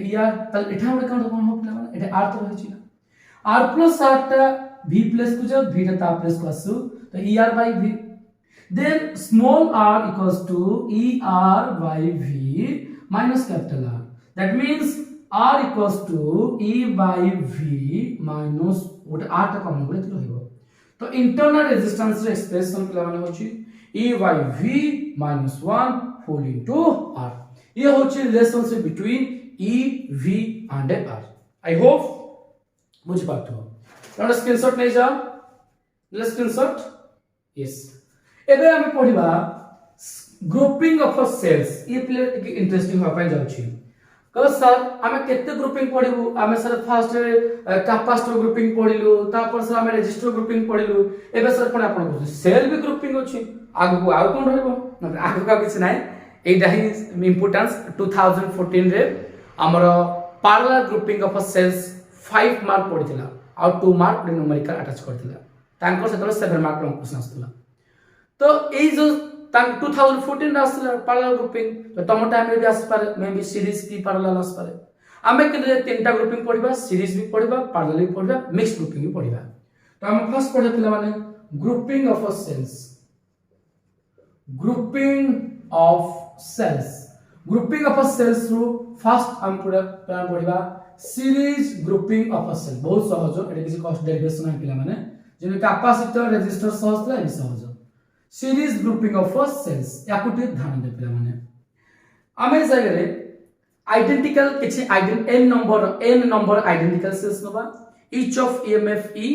ER तल एठा गुटे कोन हो पिला माने एठा R तो रहिछि ना R plus R ता V plus को जब V ता प्लस को आसु तो ER by V then small r equals to ER by V minus capital R that means R equals to E by V minus what R ता कम होले तो रहइबो तो इंटरनल रेजिस्टेंस रे एक्सप्रेशन पिला माने होछि E by V minus 1 whole into R ये होछि relationship between E V and R I hope बुझ पाथो नोट स्क्रीनशॉट नै जा लेट्स स्क्रीनशॉट यस एबे हम पढिबा ग्रुपिंग ऑफ सेल्स ये प्ले इंटरेस्टिंग हो पाइ जाउछि कह सर हमें केते ग्रुपिंग पढिबु हमें सर फर्स्ट कैपेसिटर ग्रुपिंग पढिलु तापर सर हमें रेजिस्टर ग्रुपिंग पढिलु एबे सर कोन आपन कहू सेल भी ग्रुपिंग अछि आगु को आउ कोन रहबो आगु का किछ नै एटा ही इंपोर्टेंस 2014 रे हमर parallel grouping of cells 5 mark पढिथिला और 2 मार्क न्यूमेरिकल अटैच करथिला तांको सेतलो 7 मार्क लॉन्ग क्वेश्चन आस्तला तो ए जो 2014 रासला पैरेलल ग्रुपिंग तो तम टाइम रे भी आस पारे मे भी सीरीज की पैरेलल आस पारे हमें कि तीनटा ग्रुपिंग पढिबा सीरीज भी पढिबा पैरेलल भी पढिबा मिक्स ग्रुपिंग भी पढिबा तो हम फर्स्ट पढिथिला माने grouping of cells grouping of cells रो फर्स्ट हम पूरा प्लान पढिबा सीरीज ग्रुपिंग ऑफ सेल बहुत सहज एटा किसी कॉस्ट डेरिवेशन है पिला माने जेने कैपेसिटर रेजिस्टर सहज ला नि सहज सीरीज ग्रुपिंग ऑफ सेल्स याकुटे ध्यान दे पिला माने आमे जगह रे आइडेंटिकल किछि n नंबर आइडेंटिकल सेल्स नबा each of EMF E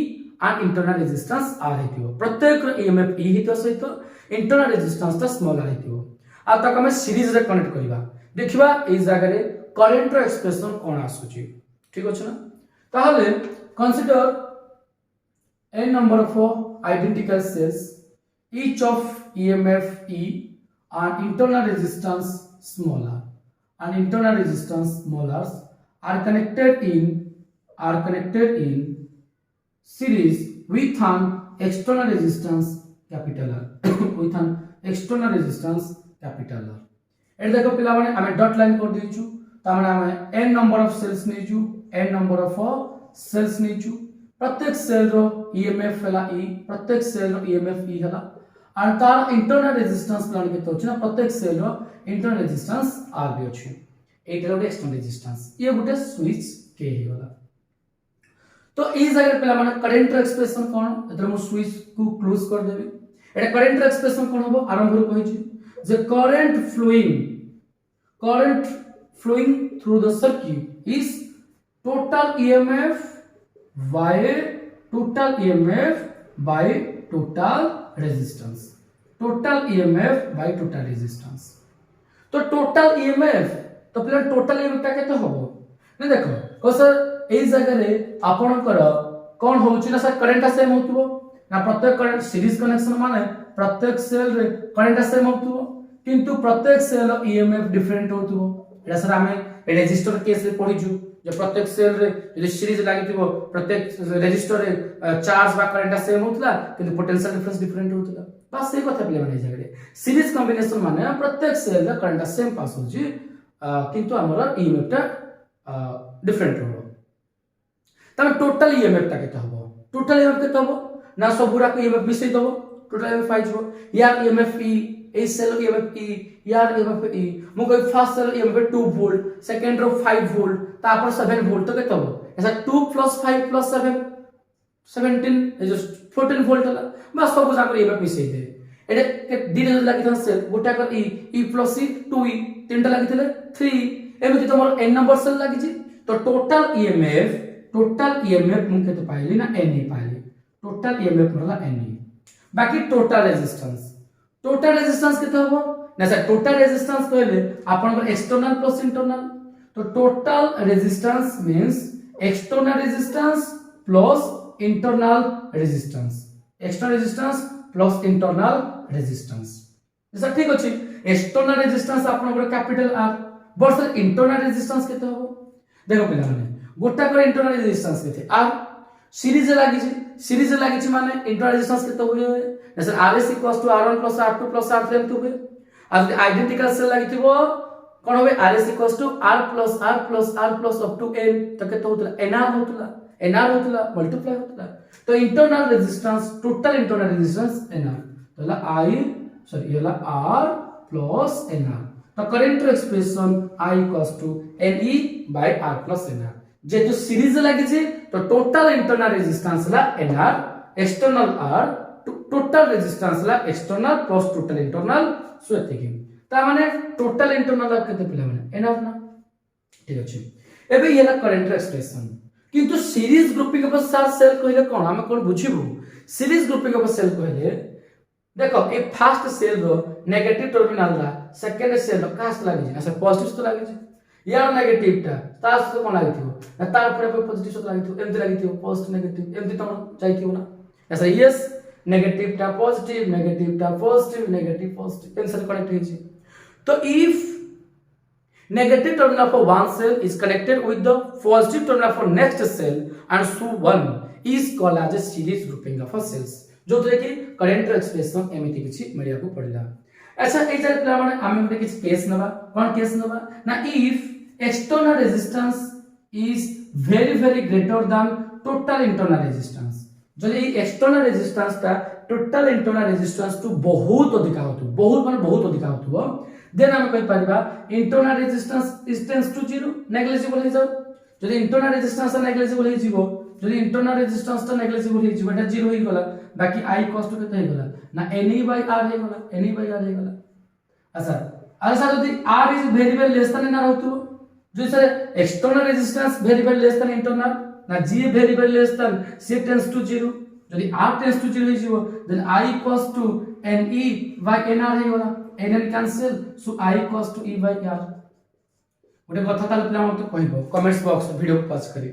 and internal resistance R हेतिबो प्रत्येक EMF E हितो सहित internal resistance ता स्मॉल r हेतिबो आ तक हम सीरीज रे कनेक्ट करबा देखिबा ए जगह रे करंट रो एक्सप्रेशन कोन आसुची ठीक अछि ना ताहले consider n number of identical cells each of EMF E and internal resistance small r and internal resistance small r are connected in series with an external resistance capital R with an external resistance capital R add देखो पिला माने हमें dot line कर दिछु त माने हमें n number of cells नेजु n number of cells नेजु प्रत्येक सेल रो EMF हला E प्रत्येक सेल रो EMF E हला और तार इंटरनल रेजिस्टेंस प्लान के तो ना प्रत्येक सेल रो इंटरनल रेजिस्टेंस R भी अछि एटा रो एक्सटर्नल रेजिस्टेंस ये गुटे स्विच के हे होला तो ई जगह पिला माने करंट एक्सप्रेशन कोन एतर मु स्विच को क्लोज कर देबे एटा करंट एक्सप्रेशन कोन होबो आरंभ रो कहि छी जे current flowing through the circuit is total EMF by total resistance total EMF by total resistance. तो टोटल ईएमएफ तो पिला टोटल ईएमएफ टा केते हबो ने देखो को सर एई जगह रे आपनकर कोन होउची ना सर करंट सेम होतबो ना प्रत्येक करंट सीरीज कनेक्शन माने प्रत्येक सेल रे करंट सेम होतबो किंतु प्रत्येक सेल ईएमएफ डिफरेंट होतबो। एटा सर हमें रेजिस्टर केस रे पढिजु जे प्रत्येक सेल रे जे सीरीज लागितिबो प्रत्येक रेजिस्टर रे चार्ज बा करंट सेम होतला किंतु पोटेंशियल डिफरेंस डिफरेंट होतला। बस से कथा पिले माने जगह रे सीरीज कॉम्बिनेशन माने प्रत्येक सेल रे करंट सेम पास होजी किंतु हमर ईएमएफ टा डिफरेंट हो। तब टोटल ईएमएफ टा केते हबो टोटल ईएमएफ केते हबो ना सब गुरा को ईएमएफ मिसै दबो टोटल ईएमएफ आइजबो यार EMF E a cell EMF E यार ईएमएफ ई मु कोइ first cell EMF 2 volt second row 5 volt तापर 7 वोल्ट तो केते हबो ऐसा 2 + 5 + 7 17 ए जो 14 वोल्ट हला बस सब गुरा को ईएमएफ मिसै दे एडे के दिने लागि था सेल गोटा कर ई ई + ई 2 ई तीनटा लागि थिले 3 एमिति तमर n नंबर सेल लागि छी तो टोटल ईएमएफ मु केते पाइली ना n पाइली टोटल ईएमएफ मतलब n बाकी टोटल रेजिस्टेंस केते हबो ना सर टोटल रेजिस्टेंस कहले आपन को एक्सटर्नल प्लस इंटरनल तो total resistance means external resistance plus internal resistance external resistance plus internal resistance sir ठीक अछि एक्सटर्नल रेजिस्टेंस आपन को capital R versus internal resistance केते हबो देखो पिला माने गोटा कर इंटरनल रेजिस्टेंस केते R सीरीज लागी छी माने इंटरनल रेजिस्टेंस केते होय जैसे RS = R1 + R2 + R3 एमति होय अब आइडेंटिकल सेल लागि थिबो कोन होय RS = R + R + R + up to n तो केते होतला nr होतला मल्टीप्लाई होतला तो internal resistance total internal resistance nr तो ला R + nr तो current expression I = Ne/R + nr जे जो सीरीज लागि छै तो टोटल इंटरनल रेजिस्टेंस ला nr external R total resistance ला external plus total internal so एतिकी ता माने टोटल इंटरनल केते पिला माने nr ना ठीक अछि एबे येला करेंट एक्सप्रेशन किंतु सीरीज ग्रुपिंग ऑफ सेल कहले कोन हम कोन बुझिबु सीरीज ग्रुपिंग ऑफ सेल कहले देखो ए first cell row negative terminal ला सेकंड सेल रो कास्ट लागि छै पॉजिटिव तो लागि छै यार नेगेटिव टा तार से कोन लागि थियो तार पर पॉजिटिव तो लागि थियो एमति लागि थियो पॉजिटिव नेगेटिव एमति तो जाइ थियो ना ऐसा यस नेगेटिव टा positive negative positive answer connect है तो if negative terminal for one cell is connected with the positive terminal for next cell and so one is called as a series grouping of cells जो थे कि current expression एमिति किछि media को पड़िला अच्छा ए जर प्ला माने हम किछि केस नबा कोन केस नबा ना if external resistance is very greater than total internal resistance जदि एक्सटर्नल रेजिस्टेंस ता टोटल इंटरनल रेजिस्टेंस टू बहुत अधिक होतो बहुत माने बहुत अधिक होतो देन हम कहि परबा internal resistance is tends to 0 negligible हो जाउ जदि इंटरनल रेजिस्टेंस नेग्लिजिबल हो जिवो जदि इंटरनल रेजिस्टेंस तो नेग्लिजिबल हो जिवो एटा 0 हो गला बाकी I कॉस्ट केते हो गला ना Ne/R हो गला Ne/R हो गला अच्छा जदि R is very less than ना होतो जो sir external resistance very less than internal ना G very less than C tends to 0 जदि R टेंड्स टू 0 हो जिवो देन I = Ne/NR हो गला NN cancel so I = E/R गोटे कथा ताले पिला मते कहबो कमेंट्स बॉक्स वीडियो को पास करी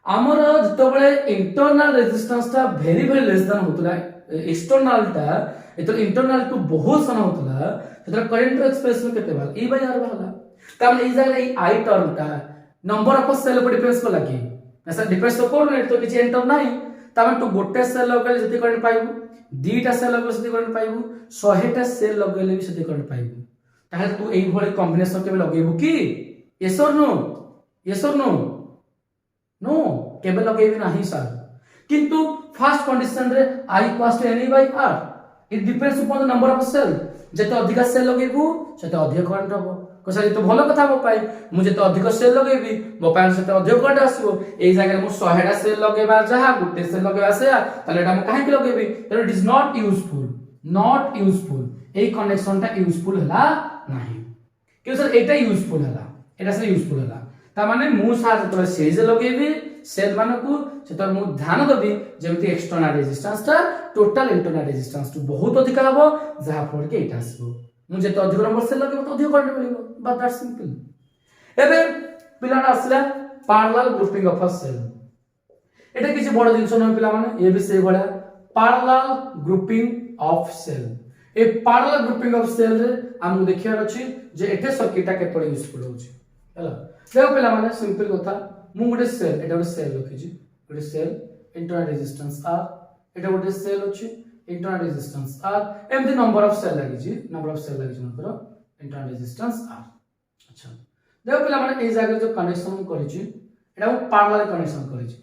हमर जतो बळे इंटरनल रेजिस्टेंस ता वेरी लेस देन होतला एक्सटर्नल ता एतो इंटरनल टू बहुत सन होतला ततर करंट एक्सप्रेशन केते बाल E/R बाला काम ई जगह ई I टर्म ता नंबर ऑफ सेल पर डिपेंड्स को लागी ऐसा डिपेंड्स तो कोन तो किछि एंटर नाही तमे तो गोटे सेल लगले जति करंट पाइबो दीटा सेल लगले जति करंट पाइबो 100 टा सेल लगले भी जति करंट पाइबो ताहे तू एई भली कॉम्बिनेशन केबे लगेबो की यस और नो नो केबे लगेबी नाही सर किंतु फर्स्ट कंडीशन रे I = Ne/R it depends upon the number of cell जते अधिक सेल लगेबो सेते अधिक करंट हबो कोसा तो भलो कथा मो पाई मु जते अधिक सेल लगेबी मो पाई सेते अधिक करंट आसीबो एई जगह मु 100 टा सेल लगेबा जहा गुटे सेल लगेबा से ताले एटा मु काहे कि लगेबी तो it is not useful AE connection ता यूजफुल हला नाही क्यों सर एटा यूजफुल हला एटा से यूजफुल हला ता माने मु सा जतरे सीरीज लगेबी सेल मानकू सेतर मु ध्यान देबी जेमति एक्सटर्नल रेजिस्टेंस ता टोटल इंटरनल रेजिस्टेंस टू बहुत अधिक हबो जहा फर के एटा आसबो मु जेते अधिक नंबर सेल लगेबो तो अधिक करंट मिलिबो बट दैट सिंपल। एबे पिलाना आसला parallel grouping of a cell एटा किछि बड़ जिंस न पिला माने ए भी से बडा parallel grouping of cell a parallel grouping of cell रे हम देखियार अछि जे एटे सर्किटा केतळे यूजफुल होछि हला देखो पिला माने सिंपल कथा मु गोटे सेल एटा गोटे सेल रखि छी गोटे सेल इंटरनल रेजिस्टेंस आर एटा गोटे सेल अछि इंटरनल रेजिस्टेंस आर एमदी नंबर ऑफ सेल लागि छी नंबर ऑफ सेल लागि छी मतलब इंटरनल रेजिस्टेंस आर। अच्छा देखो पिला माने ए जागे जो कनेक्शन करि छी एटा हम पैरेलल कनेक्शन करि छी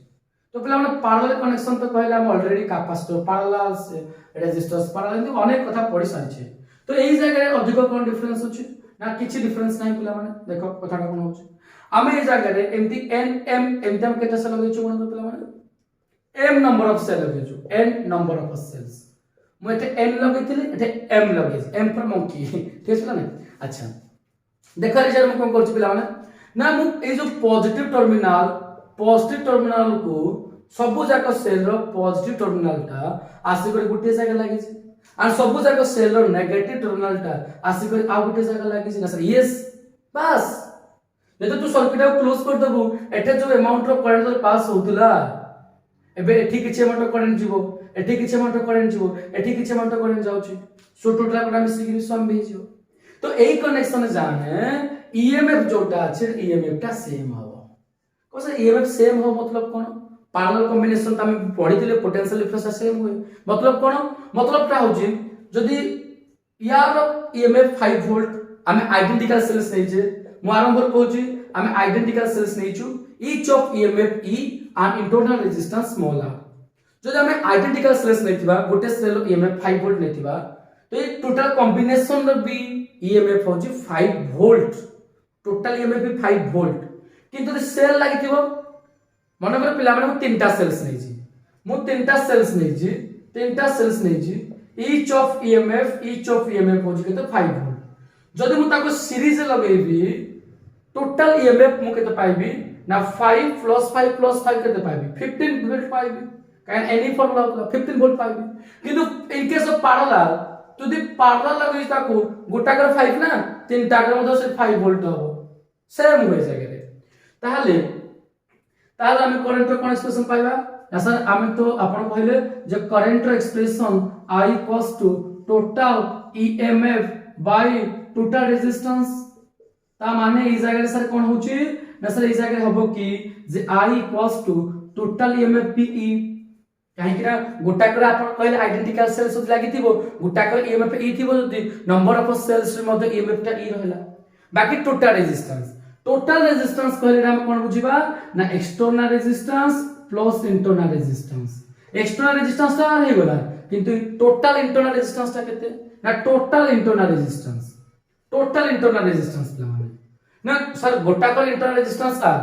तो पिला माने पैरेलल कनेक्शन तो कहले हम already capacitor parallel resistance parallel अनेक कथा पढि सारि छी तो एई जागे अधिक कोन डिफरेंस अछि ना किछि डिफरेंस नाही पिला माने देखो कथाटा कोन होछि आमे ए जागे रे एमती एन एम एमती हम केते सेल लगै छु कोन पिला माने एम नंबर ऑफ सेल लगै छु एन नंबर ऑफ सेल्स मु एते एन लगैतिली एते एम लगै एम फॉर मंकी ठीक छै ना। अच्छा देखा रे जर मु कोन करछु पिला माने ना मु ए जो पॉजिटिव टर्मिनल को सब जाक सेल रो पॉजिटिव टर्मिनल ता आसी कर गुटे जाके लागि छै और सब जाक सेल रो नेगेटिव टर्मिनल ता आसी कर आ गुटे जाके लागि छै ना सर यस बस जे तू सर्किट को क्लोज कर दबु एटे जो अमाउंट रो करंट पास होतला एबे एठी किछ अमाउंट करंट जीवो एठी किछ अमाउंट करंट जीवो एठी किछ अमाउंट करंट जाउची सो टोटल कोटा मिसी कि सम भी जीवो तो एई कनेक्शन जाने ईएमएफ जोटा छै ईएमएफ ता सेम हो कोसे ईएमएफ सेम हो मतलब कोन पैरेलल कॉम्बिनेशन त हम पढितिले पोटेंशियल डिफरेंस सेम हुए मतलब कोन मतलब का होजी जदी यार ईएमएफ 5 वोल्ट हमें आइडेंटिकल सेल्स नै जे मु आरंभ कहूची हमें आइडेंटिकल सेल्स नै छु each of EMF E and internal resistance small r जदी हमें आइडेंटिकल सेल्स नै थिबा गोटे सेल ईएमएफ 5 वोल्ट नै थिबा तो ये टोटल कॉम्बिनेशन रो भी ईएमएफ होची 5 वोल्ट टोटल ईएमएफ भी 5 वोल्ट किंतु सेल लागि थिबो मन कर पिला माने तीनटा सेल्स नै छी मु तीनटा सेल्स नै छी ईच ऑफ ईएमएफ होची केते 5 वोल्ट जदी मु ताको सीरीज लगेबी टोटल ईएमएफ मु केते पाइबी ना 5 + 5 + 5 केते पाइबी 15 वोल्ट पाइबी कान एनी फॉर्मूला होता 15 वोल्ट पाइबी किंतु इन केस ऑफ पैरेलल तो दी पैरेलल लगेबी ताको गोटा कर 5 ना तीनटा कर मधे से 5 वोल्ट हो सेम होय जागे रे ताहले हम करंट रो कोन एक्सप्रेशन पाइबा ना सर हम तो आपण कहले जे करंट रो expression I = total EMF by total resistance ता माने ई जगह सर कोन होची ना सर ई जगह हबो कि जे I = टोटल ईएमएफ पीई काहे कि ना गोटा कर आपण कहले आइडेंटिकल सेल्स होत लागि थिबो गोटा कर ईएमएफ ई थिबो जदी नंबर ऑफ सेल्स रे मध्ये ईएमएफ ता ई रहला बाकी टोटल रेजिस्टेंस कहले हम कोन बुझिबा ना external resistance plus internal resistance external resistance ता हे गला किंतु टोटल इंटरनल रेजिस्टेंस ता केते ना टोटल इंटरनल रेजिस्टेंस प्ला माने ना सर गोटा कर इंटरनल रेजिस्टेंस आ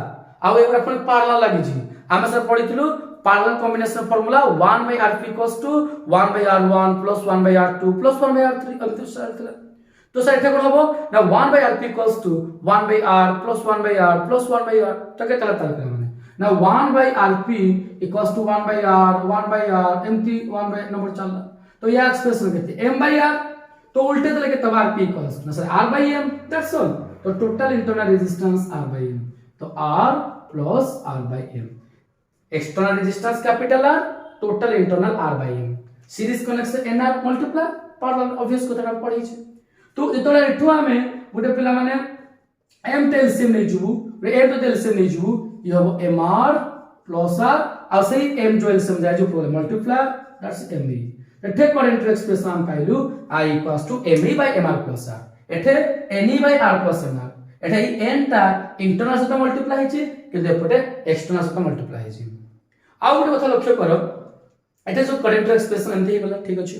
एगुडा अपन पैरेलल लागि छी हम सर पढितलु parallel combination formula 1/Rp = 1/R1 + 1/R2 + 1/R3 अब तो सर तो सर एटा कोन हबो ना 1/Rp = 1/R + 1/R + 1/R तो केतला तल माने ना 1/Rp = 1/R एमती 1 नंबर चलला तो या एक्सप्रेशन केते m/R तो उल्टे तले के तब Rp = ना सर R/m दैट्स ऑल तो टोटल इंटरनल रेजिस्टेंस R/m तो R + R/m external resistance capital R total internal R/m series connection nr multiply parallel obvious को तरा पढी छै तो जेतोला एठो हमें गुटे पिला माने m टेलसियम नै जुबु रे m तो टेलसियम नै जुबु इ हबो mr + r आ सही m जो एलसियम जाय जो प्रॉब्लम मल्टीप्लाई दैट्स me एठे करंट एक्सप्रेशन हम पाइलु I = me/mr + r एठे ne/r + mr एठे n ता इंटरनल से मल्टीप्लाई हिची किंतु एपटे एक्सटर्नल से मल्टीप्लाई हिची आ गुटे कथा लक्ष्य करो एठे जो करंट एक्सप्रेशन एंती हे गला ठीक अछि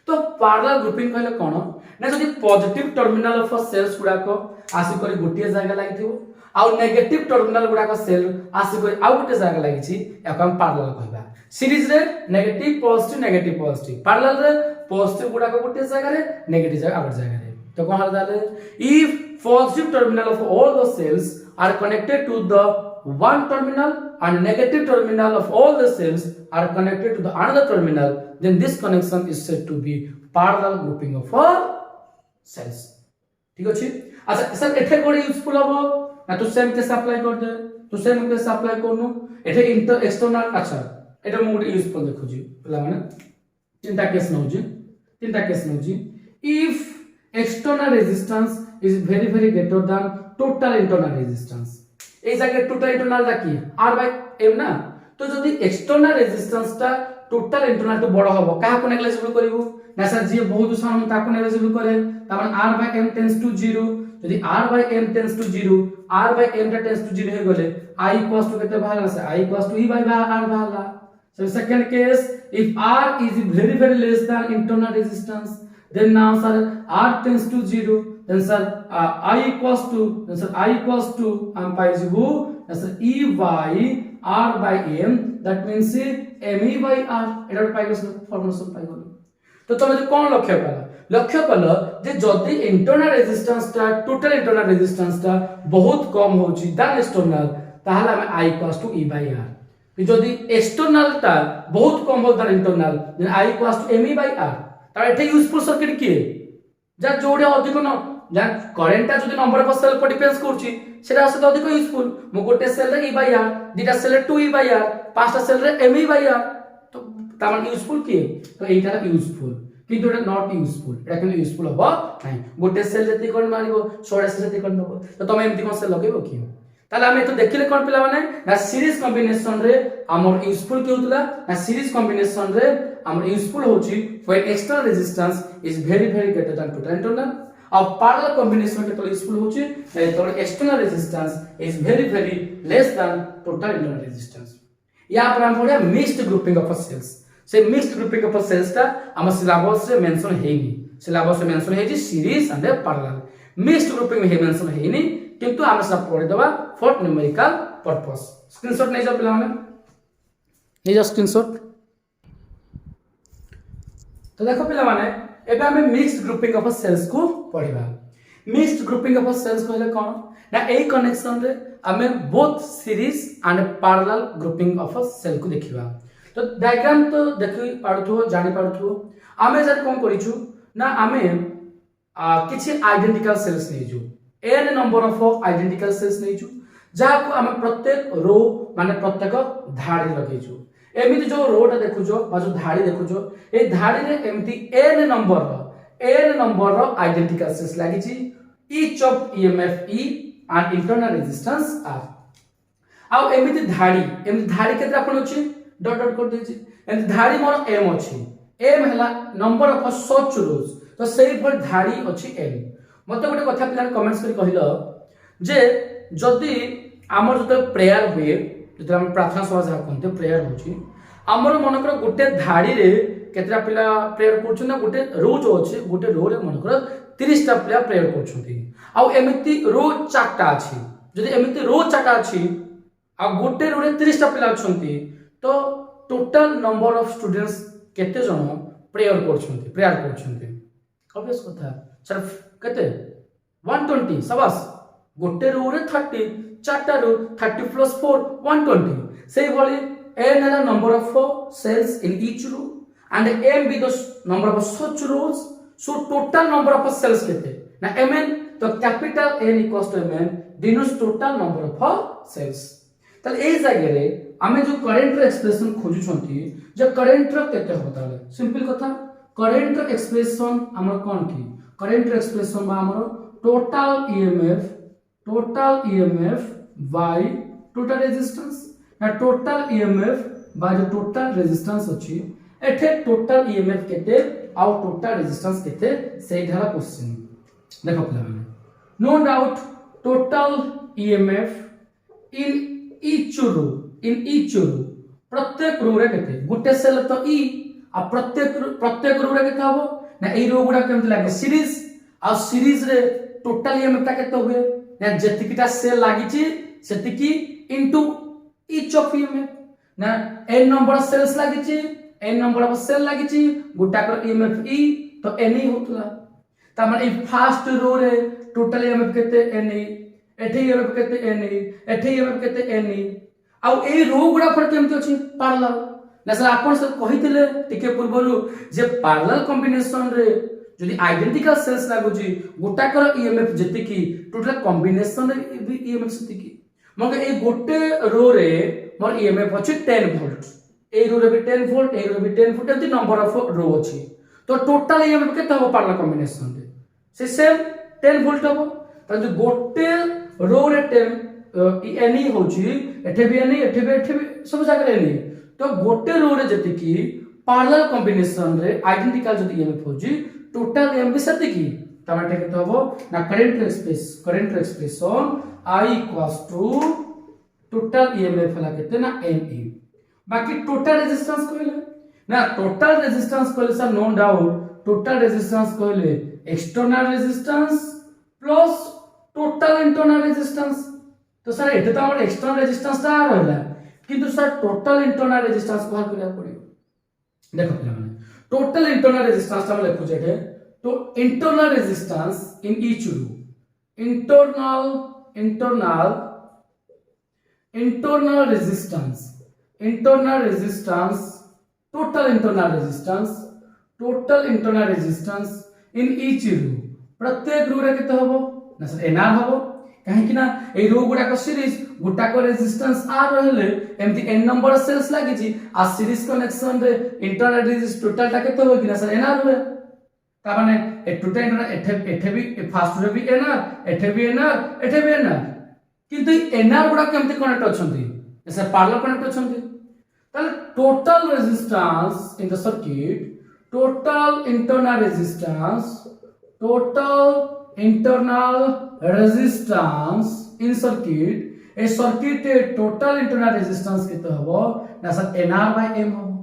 तो पैरेलल ग्रुपिंग कहले कोन ना जदी पॉजिटिव टर्मिनल ऑफ सेल्स गुडा को आसी करी गोटिए जागा लागिथिबो आ नेगेटिव टर्मिनल गुडा को सेल आसी करी आ गोटे जागा लागिछि याको हम पैरेलल कहबा सीरीज रे नेगेटिव पॉजिटिव पैरेलल रे पॉजिटिव गुडा को गोटे जागा रे नेगेटिव जागा आ जागा रे तो कोन हल दाले if positive terminal of all the cells are connected to the one terminal and negative terminal of all the cells are connected to the another terminal, then this connection is said to be parallel grouping of cells. ठीक अछि? अच्छा sir एठे code useful हबो ना तो same case apply कर दे तो same case apply करनु एठे inter external अच्छा एटा मु यूजफुल देखु जी पला माने तीनटा केस नउ जी if external resistance is very greater than total internal resistance এই জায়গায় টোটাল ইন্টারনাল টা কি r বাই m না তো যদি এক্সটার্নাল রেজিস্ট্যান্স টা টোটাল ইন্টারনাল টু বড় হবে কাহাকু নেগলিজিবল করিবু না স্যার যে বহুত সামান তাকু নেগলিজিবল করে তার মানে r by m tends to 0 যদি r by m tends to 0 r by m টা টেন্ডস টু 0 হয়ে গলে i ইকুয়ালস টু কেতে ভাগ আছে i equals to e by r ভাগলা so second case if r is very less than internal resistance then now sir r tends to 0 then sir I equals to pi is who sir e by r by m that means me by r এটা পাই গেছ formulation পাই গল তো তুমি কোন লক্ষ্য call যে যদি internal রেজিস্ট্যান্সটা total internal রেজিস্ট্যান্সটা বহুত কম হউছি than external তাহলে আমি i equals to e by r যদি এক্সটার্নালটা বহুত কম হয় than internal then i equals to me by r তার এটা ইউজফুল সার্কিট কি যা জোড়ে অধিক ন যা কারেন্টটা যদি নম্বর অফ সেল উপর ডিপেন্ডস করছি সেটা আসলে অধিক ইউজফুল মো গোটে সেল রে e by r দুইটা সেল রে 2e by r পাঁচটা সেল রে me by r তো তার মানে ইউজফুল কি তো এইটা ইউজফুল কিন্তু এটা নট ইউজফুল এটা কিন্তু ইউজফুল হবো নাই গোটে সেল যেতে কোন মারিব 16 সেল যেতে কোন দেব তো তুমি এমতি কোন সেল লগাইবো কি তাহলে আমি তো দেখিলে কোন পিলা মানে না সিরিজ কম্বিনেশন রে আমর ইউজফুল কি হতলা না সিরিজ কম্বিনেশন রে আমর ইউজফুল होची when external resistance is very greater than total internal और parallel combination के तो यूजफुल होची तो external resistance is very less than total internal resistance यहाँ पर हम पढ़े mixed grouping of cells से mixed grouping of cells ता हम सिलेबस रे मेंशन हेनी सिलेबस रे mention hazy series and parallel mixed grouping में मेंशन हेनी किंतु हम सब पढ़े दबा फॉर न्यूमेरिकल पर्पस स्क्रीनशॉट नै जा पिला माने नै जा स्क्रीनशॉट तो देखो पिला माने एबे हमें मिक्स्ड ग्रुपिंग ऑफ सेल्स को पढ़िबा मिक्स्ड ग्रुपिंग ऑफ सेल्स कहले कोन ना ए कनेक्शन रे हमें both series and parallel grouping of cell को देखिबा तो डायग्राम तो देखि पाड़थु जानि पाड़थु हमें जर कोन करिछु ना हमें किछि आइडेंटिकल सेल्स नै छु n number of identical cells नै छु जहा को हमें प्रत्येक रो माने प्रत्येक धाड़ी लगै छु एमिति जो रोटा देखुजो बा जो धाड़ी देखुजो ए धाड़ी रे एमिति n नंबर रो आइडेंटिकल सेल्स लागि छि each of emf e and internal resistance r आ एमिति धाड़ी केते आपण अछि डॉट डॉट कर देछि एमिति धाड़ी मोर m अछि m हला नंबर ऑफ सच रोज तो सेही पर धाड़ी अछि n मते गोटे कथा पिला कमेंट्स करी कहिलो जे जदी हमर जते प्रेयर हुए जते हम प्रार्थना सभा जा कोनते प्रेयर होची हमर मनकर गोटे धाड़ी रे केतरा पिला प्रेयर करछु ना गोटे रो जो अछि गोटे रो रे मनकर 30 टा पिला प्रेयर करछुंती आ एमिति रो चारटा अछि जदी एमिति रो चारटा अछि आ गोटे रो रे 30 टा पिला अछंती तो टोटल नंबर ऑफ स्टूडेंट्स केते जन प्रेयर करछुंती ऑब्वियस कथा सर केते 120 सबस गोटे रो रे 30 चारटा रो 30 प्लस 4 120 सेही भली n is the number of cells in each row and m be the number of such rows so total number of cells kete na mn तो capital N equals to mn denotes total number of cells तले ए जगह रे हमें जो current रे expression खोजु छंती जे current रे केते होता है सिंपल कथा करंट रे एक्सप्रेशन हमर कोन की करंट रे एक्सप्रेशन बा हमर total emf by total resistance ना टोटल emf by जो टोटल रेजिस्टेंस अछि एठे टोटल emf केते आ टोटल रेजिस्टेंस केते सेही धारा क्वेश्चन देखो पिला माने नो डाउट टोटल emf इन each row प्रत्येक रो रे केते गुटे सेल तो e आ प्रत्येक रो रे केते हबो ना ए रो गुडा केमते लागे सीरीज आ सीरीज रे टोटल emf ता केते होय ना जतिकिटा सेल लागि छि सेतिकी इनटू each of emf ना n नंबर ऑफ सेल्स लागि छि n नंबर ऑफ सेल लागि छि गुटा कर emf e तो n ही होतला त माने फर्स्ट रो रे टोटल ईएमएफ केते एनई एठे ईएमएफ केते एनई एठे ईएमएफ केते एनई आ ए रो गुडा फर केमति अछि पैरेलल ना सर आपण से कहिथिले टिके पूर्वरु जे पैरेलल कॉम्बिनेशन रे जदि आइडेंटिकल सेल्स लागु जी गोटाकर ईएमएफ जति की टोटल कॉम्बिनेशन रे भी ईएमएफ सति की मगर ए गोटे रो रे मोर ईएमएफ अछि 10 वोल्ट ए रो रे भी 10 वोल्ट ए रो भी 10 वोल्ट एति नंबर ऑफ रो अछि तो टोटल ईएमएफ केते हो पैरेलल कॉम्बिनेशन रे से सेम 10 वोल्ट हो त जो गोटे रो रे 10 एनी होची एठे भी एनी एठे भी सब जगह एनी तो गोटे रो रे जति की पैरेलल कॉम्बिनेशन रे आइडेंटिकल जति ईएमएफ होची टोटल ईएमएफ सति की तमाटे केते होबो ना current expression I equals to total EMF हला केते ना NE बाकी टोटल रेजिस्टेंस कहले ना टोटल रेजिस्टेंस कहले sir no doubt total resistance कहले external resistance plus total internal resistance तो सर एते तो हमर एक्सटर्नल रेजिस्टेंस ता रहला किंतु सर टोटल इंटरनल रेजिस्टेंस को बाहर करिया पड़ियो देखो पिला माने टोटल इंटरनल रेजिस्टेंस हम लिखु जेते तो internal resistance in each row internal resistance total internal resistance in each row प्रत्येक रो रे केते होबो ना सर एनआर होबो काहे कि ना ए रो गुडा को सीरीज गुटा को रेजिस्टेंस आर रहले एमती एन नंबर सेल्स लागि जी आ सीरीज कनेक्शन रे इंटरनल रेजिस्टेंस टोटल टा केते होबो कि ना सर एनआर होय ता माने ए टोटल इंटरनल एठे भी फास्ट रे भी एनआर एठे भी एनआर किंतु एनआर गुडा केमते कनेक्ट अछंती ऐसे पैरेलल कनेक्ट अछंती ताले total resistance in the circuit total internal resistance in circuit A circuit total internal resistance केते हबो ना सर एनआर बाय एम हबो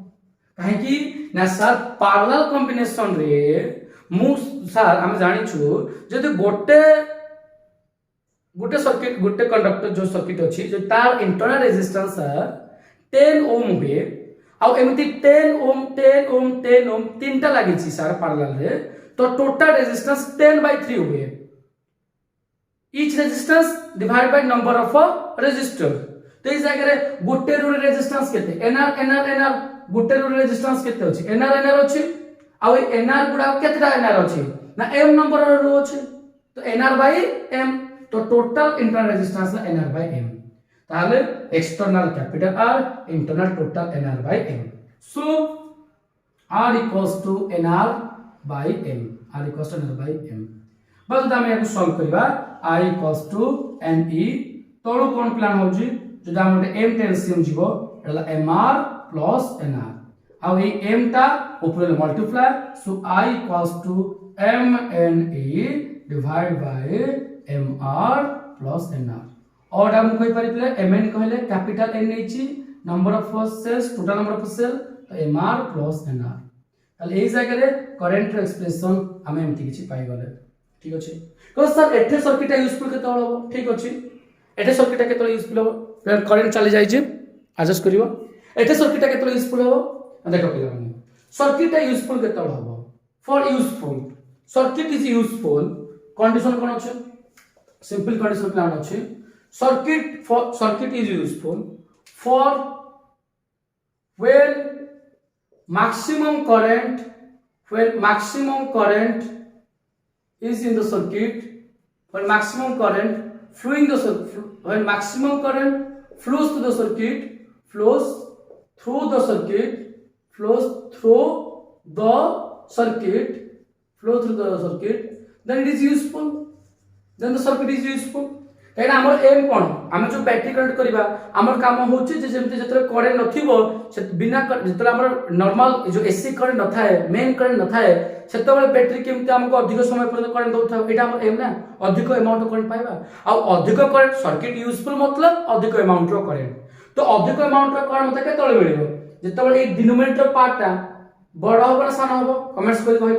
काहे कि ना सर पैरेलल कॉम्बिनेशन रे मु सर हम जानि छु जदि गोटे सर्किट गोटे कंडक्टर जो सर्किट अछि जो तार इंटरनल रेजिस्टेंस 10 ओम हुए आ एमती 10 ओम तीनटा लागि छि सर पैरेलल रे तो टोटल रेजिस्टेंस 10/3 हुए each resistance divide by number of resistor तो इस जगह रे गोटे रो रेजिस्टेंस केते एनआर गोटे रो रेजिस्टेंस केते अछि एनआर अछि आ एनआर गुडा केतेटा एनआर अछि ना एम नंबर रो अछि तो एनआर बाय एम तो टोटल इंटरनल रेजिस्टेंस ना एनआर बाय एम ताले external capital R internal total NR by M so R equals to NR by M बस दामे याको सॉल्व करबा I इक्वल्स टू NE तळो कोन प्लान होजी जदा हमरे m टेंसियम जीवो एला mr प्लस nr आ ए m ता ऊपर multiply so I equals to mne divide by mr plus nr और हम कहि परिले mn कहले कैपिटल N नेछि number of cells total number of cell तो mr प्लस nr ताले एई जगह रे करंट एक्सप्रेशन हम एमति किछि पाइ गले ठीक अछि तो सर एथे सर्किट यूजफुल केते होबो ठीक अछि एथे सर्किट केते यूजफुल होबो फिर करंट चली जाय छै एडजस्ट करिवो एथे सर्किट केते यूजफुल होबो देखो पिला माने सर्किट यूजफुल केते होबो for useful circuit is useful condition कोन अछि सिंपल कंडीशन प्लान अछि circuit is useful for when maximum current is in the circuit when maximum current flowing the when maximum current flows to the circuit flows through the circuit then it is useful then the circuit is useful काहे हमर M कोन हम जो battery connect करबा हमर काम होछि जे जेमते जतरे current नथिबो से बिना जतरे हमर नॉर्मल जो एसी करंट न थाए मेन करंट न थाए सेतबेले बैटरी केमते हमको अधिक समय पर्यंत करंट दउथा एटा हमर एम ना अधिक अमाउंट करंट पाइबा आ अधिक करंट सर्किट यूजफुल मतलब अधिक अमाउंट रो करंट तो अधिक अमाउंट रो करंट मते केतले मिलिबो जतबेले ए डिनोमिनेटर पार्टटा बड़ होबो ना सान होबो कमेंट्स करि कहबो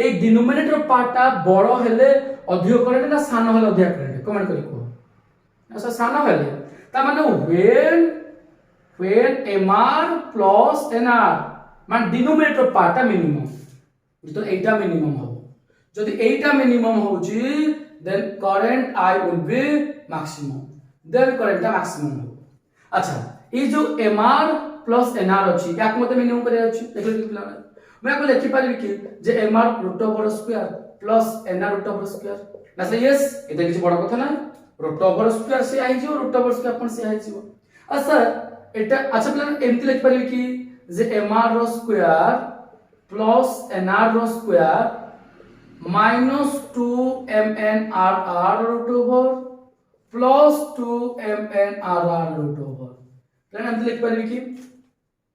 ए डिनोमिनेटर पार्टटा बड़ हेले अधिक करंट ना सान हेले अधिक करंट कमेंट करि ऐसा साना वाले ता माने when mr plus nr मान डिनोमिनेटर पार्ट मिनिमम तो एटा मिनिमम हो जदी एटा मिनिमम होची then current I will be maximum, then current का maximum हो। अच्छा ये जो mr plus nr अछि या को मते मिनिमम करे अछि देखो कि मैं आपको लिखि पारिबी कि जे mr root over square plus nr root over square ना से यस एते किछ बड़ कथा ना रूट ओवर स्क्वायर से आई जो रूट ओवर स्क्वायर अपन से आई जो अच्छा एटा अच्छा प्लान एमति लिखि पारिबी कि जे mr रो स्क्वायर प्लस nr रो square minus 2mnrr root over plus 2mnrr root over then हम लिख पारिबी कि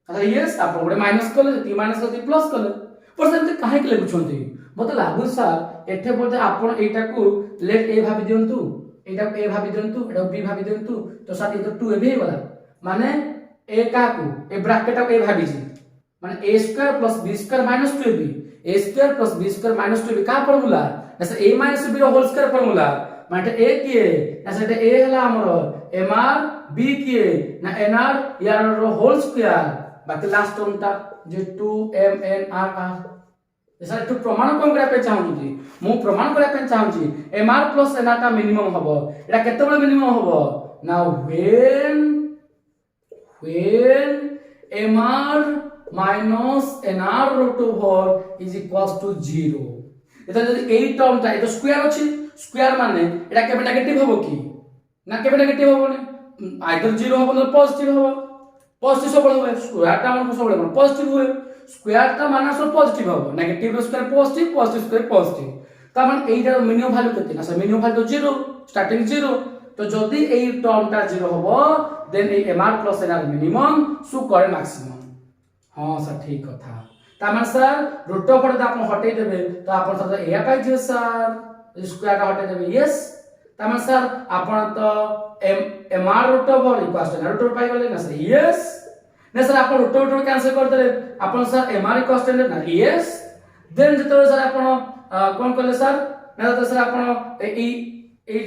अच्छा यस आप गोटे माइनस कले ती माइनस करती प्लस कले पर से काहे के लिखुछंती मते लागु सर एठे बोलते आपण एटा को लेट ए भाबी दियंतु एटा ए भाबी दियंतु एटा बी भाबी दियंतु तो साथ ये तो 2 ए भी होला माने ए का को ए ब्रैकेट को ए भाबी जी माने a square plus b square minus 2b a square plus b square minus 2b का फार्मूला ऐसे a माइनस b रो होल स्क्वायर फार्मूला माने a किए ऐसे a हला हमरो mr b किए ना nr यार रो होल स्क्वायर बाकी लास्ट टर्म ता जे 2mnrr ऐसा तो प्रमाण कोन करा पे चाहू छी मु प्रमाण करा पे चाहू छी mr प्लस nr का मिनिमम हबो एटा केते बळे मिनिमम हबो now when mr minus nr root over is equals to 0 एटा जदी ए टर्म ता एतो स्क्वायर अछि स्क्वायर माने एटा केबे नेगेटिव होबो की ना केबे नेगेटिव होबो ने आइदर 0 होबो ना पॉजिटिव होबो पॉजिटिव सब होबो स्क्वायर ता मन सब होबो पॉजिटिव होय स्क्वायर ता माने सब पॉजिटिव होबो नेगेटिव रो square positive positive square positive ता माने एटा मिनिमम वैल्यू केते ना मिनिमम वैल्यू 0 स्टार्टिंग 0 तो जदी ए टर्म ता 0 होबो देन ए mr प्लस nr मिनिमम सु करे मैक्सिमम हां सर ठीक कथा तामान सर रूट ओवर दा आपण हटै देबे तो आपण सर ए पाइ जे सर स्क्वायर का हटै देबे यस तामान सर आपण तो mr root over equals to root over पाइ गेले ना सर यस ना सर आपण रूट ओवर कैंसिल कर देले आपण सर mr इक्वल्स टू ना यस देन जतो सर आपण कोन करले सर ना तो सर आपण ए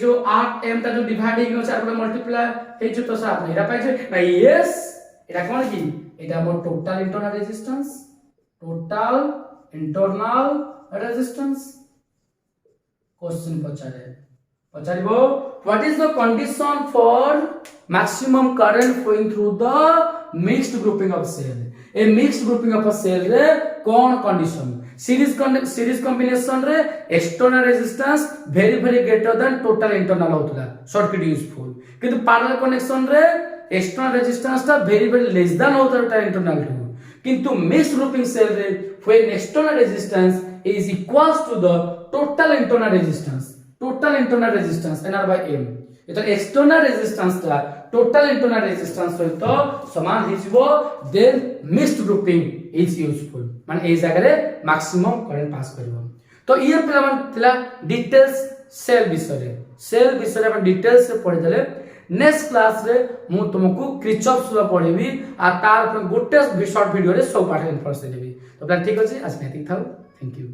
जो 8m ता जो डिवाइड हो सर आपण मल्टीप्लाई हे जो तो सर आपण एरा पाइ जे ना यस एटा कोन की এটা আমার টোটাল ইন্টারনাল রেজিস্ট্যান্স কোশ্চেন পচারিবো what is the condition for maximum current flowing through the mixed grouping of cell a mixed grouping of a cell रे कोन कंडीशन सीरीज कॉम्बिनेशन रे external resistance very greater than total internal होतला circuit useful किंतु parallel connection रे external resistance ता very less than होता है internal to किंतु mixed grouping cell रे when external resistance is equals to the total internal resistance nr by m एतो external resistance ता total internal resistance सहित समान हिजबो then mixed grouping is useful माने ए जगह रे maximum current पास करबो तो ये पिलामन थिला डिटेल्स सेल विषय अपन डिटेल्स से पढि देले नेक्स्ट क्लास रे मु तुमको क्रिचॉफ्स ला पढेबी आ तार गोटे शॉर्ट वीडियो रे सब पाठ इन्फॉर्मेशन देबी तो प्लान ठीक अछि आज नेतिक थाउ थैंक यू।